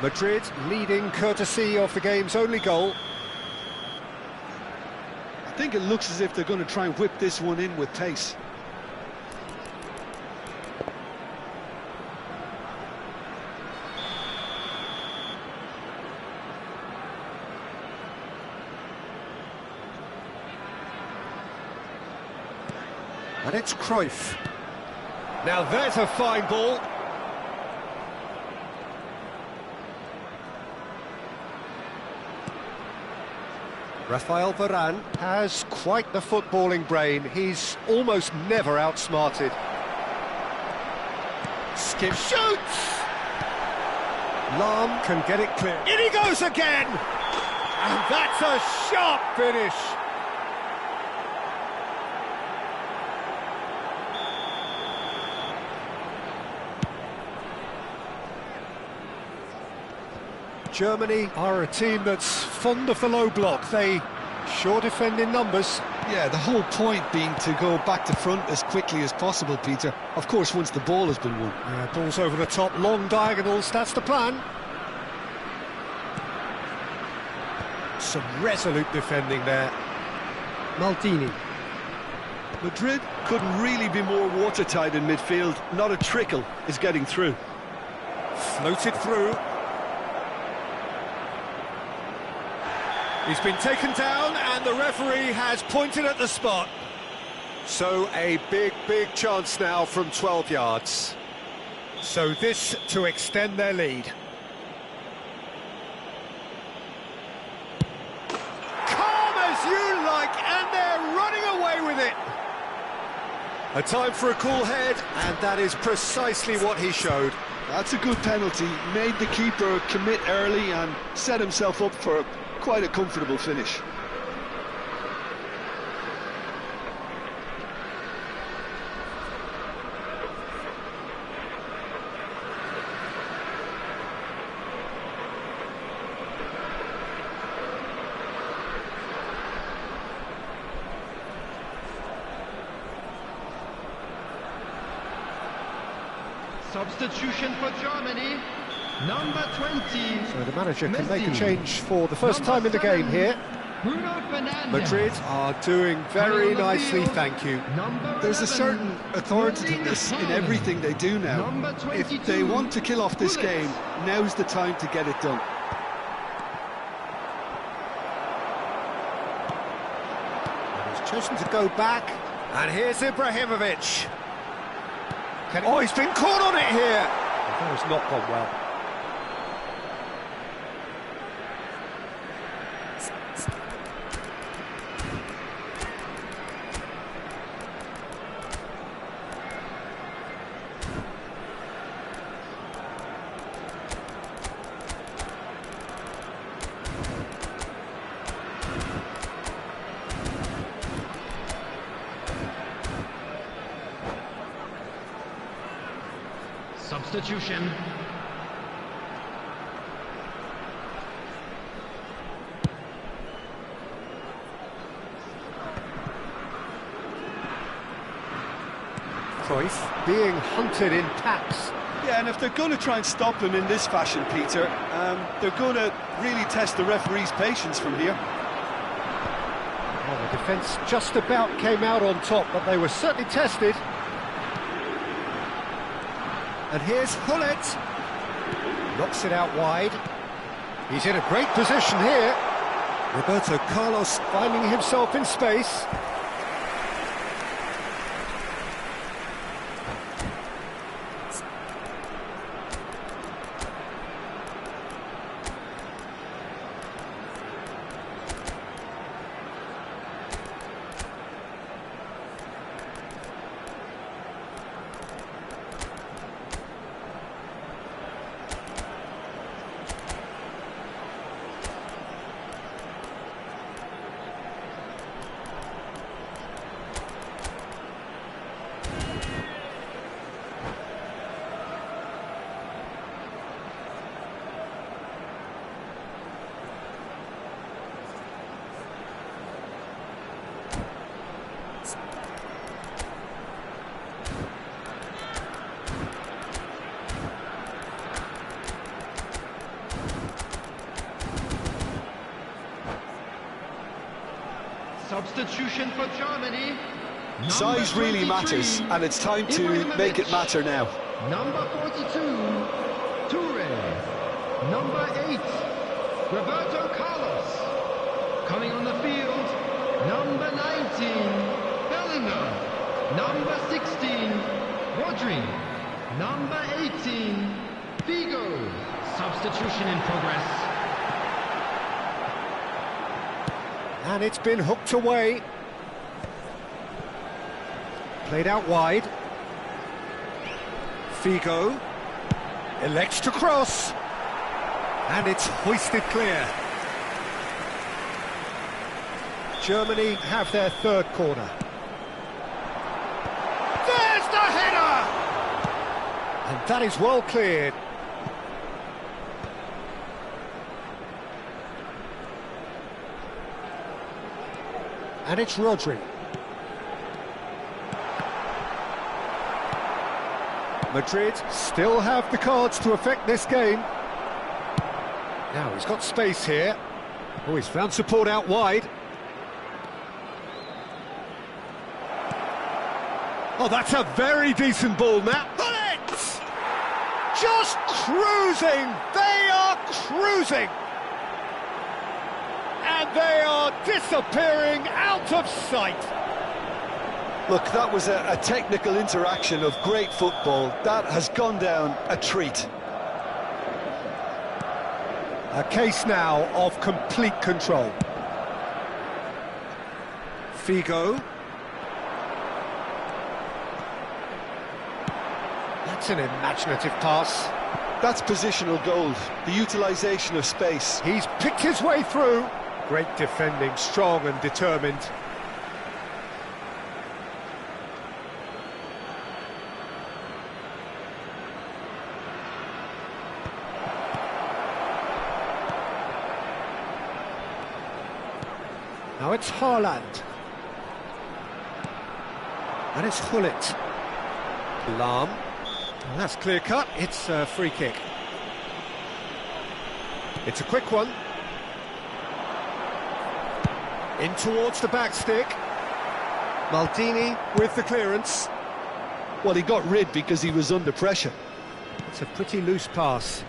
Madrid leading courtesy of the game's only goal. I think it looks as if they're going to try and whip this one in with pace. And it's Cruyff. Now there's a fine ball. Rafael Varane has quite the footballing brain. He's almost never outsmarted. Skip shoots! Lahm can get it clear. In he goes again! And that's a sharp finish. Germany are a team that's fond of the low block. They sure defend in numbers. Yeah, the whole point being to go back to front as quickly as possible, Peter. Of course, once the ball has been won. Balls over the top, long diagonals, that's the plan. Some resolute defending there. Maldini. Madrid couldn't really be more watertight in midfield. Not a trickle is getting through. Floated through. He's been taken down and the referee has pointed at the spot. So a big chance now from 12 yards. So this to extend their lead. Calm as you like, and they're running away with it. A time for a cool head, and that is precisely what he showed. That's a good penalty. Made the keeper commit early and set himself up for quite a comfortable finish. Substitution for Germany, number 20. So the manager can Messi. make a change for the first Number time in the 7, game here. Bruno Fernandes. Madrid are doing very Coming on the nicely, field, thank you. number There's a 11, certain authoritativeness in everything they do now. Number If 22, they want to kill off this Gullit. game, now's the time to get it done. He's chosen to go back, and here's Ibrahimovic. Oh, he's been caught on it here. That has not gone well. Substitution. Cruyff being hunted in packs. Yeah, and if they're going to try and stop him in this fashion, Peter, they're going to really test the referee's patience from here. Well, the defence just about came out on top, but they were certainly tested. And here's Hullet. Knocks it out wide. He's in a great position here. Roberto Carlos finding himself in space. Substitution for Germany. Size really matters, and it's time to make it matter now. Number 42, Toure. Number 8, Roberto Carlos. Coming on the field, number 19, Bellingham. Number 16, Rodri. Number 18, Figo. Substitution in progress. And it's been hooked away. Played out wide. Figo elects to cross. And it's hoisted clear. Germany have their third corner. There's the header! And that is well cleared. And it's Rodri. Madrid still have the cards to affect this game. Now he's got space here. Oh, he's found support out wide. Oh, that's a very decent ball now. Bullets! Just cruising! They are cruising! And they are disappearing out of sight. Look, that was a technical interaction of great football. That has gone down a treat. A case now of complete control. Figo. That's an imaginative pass. That's positional gold, the utilisation of space. He's picked his way through. Great defending, strong and determined. Now it's Haaland. And it's Hullet. Lahm. Well, that's clear cut. It's a free kick. It's a quick one. In towards the back stick. Maldini with the clearance. Well, he got rid because he was under pressure. It's a pretty loose pass.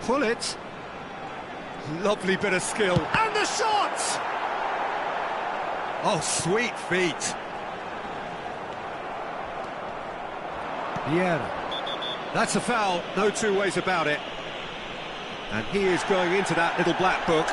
Pull it. Lovely bit of skill. And the shot! Oh, sweet feet. Vieira. That's a foul, no two ways about it. And he is going into that little black book.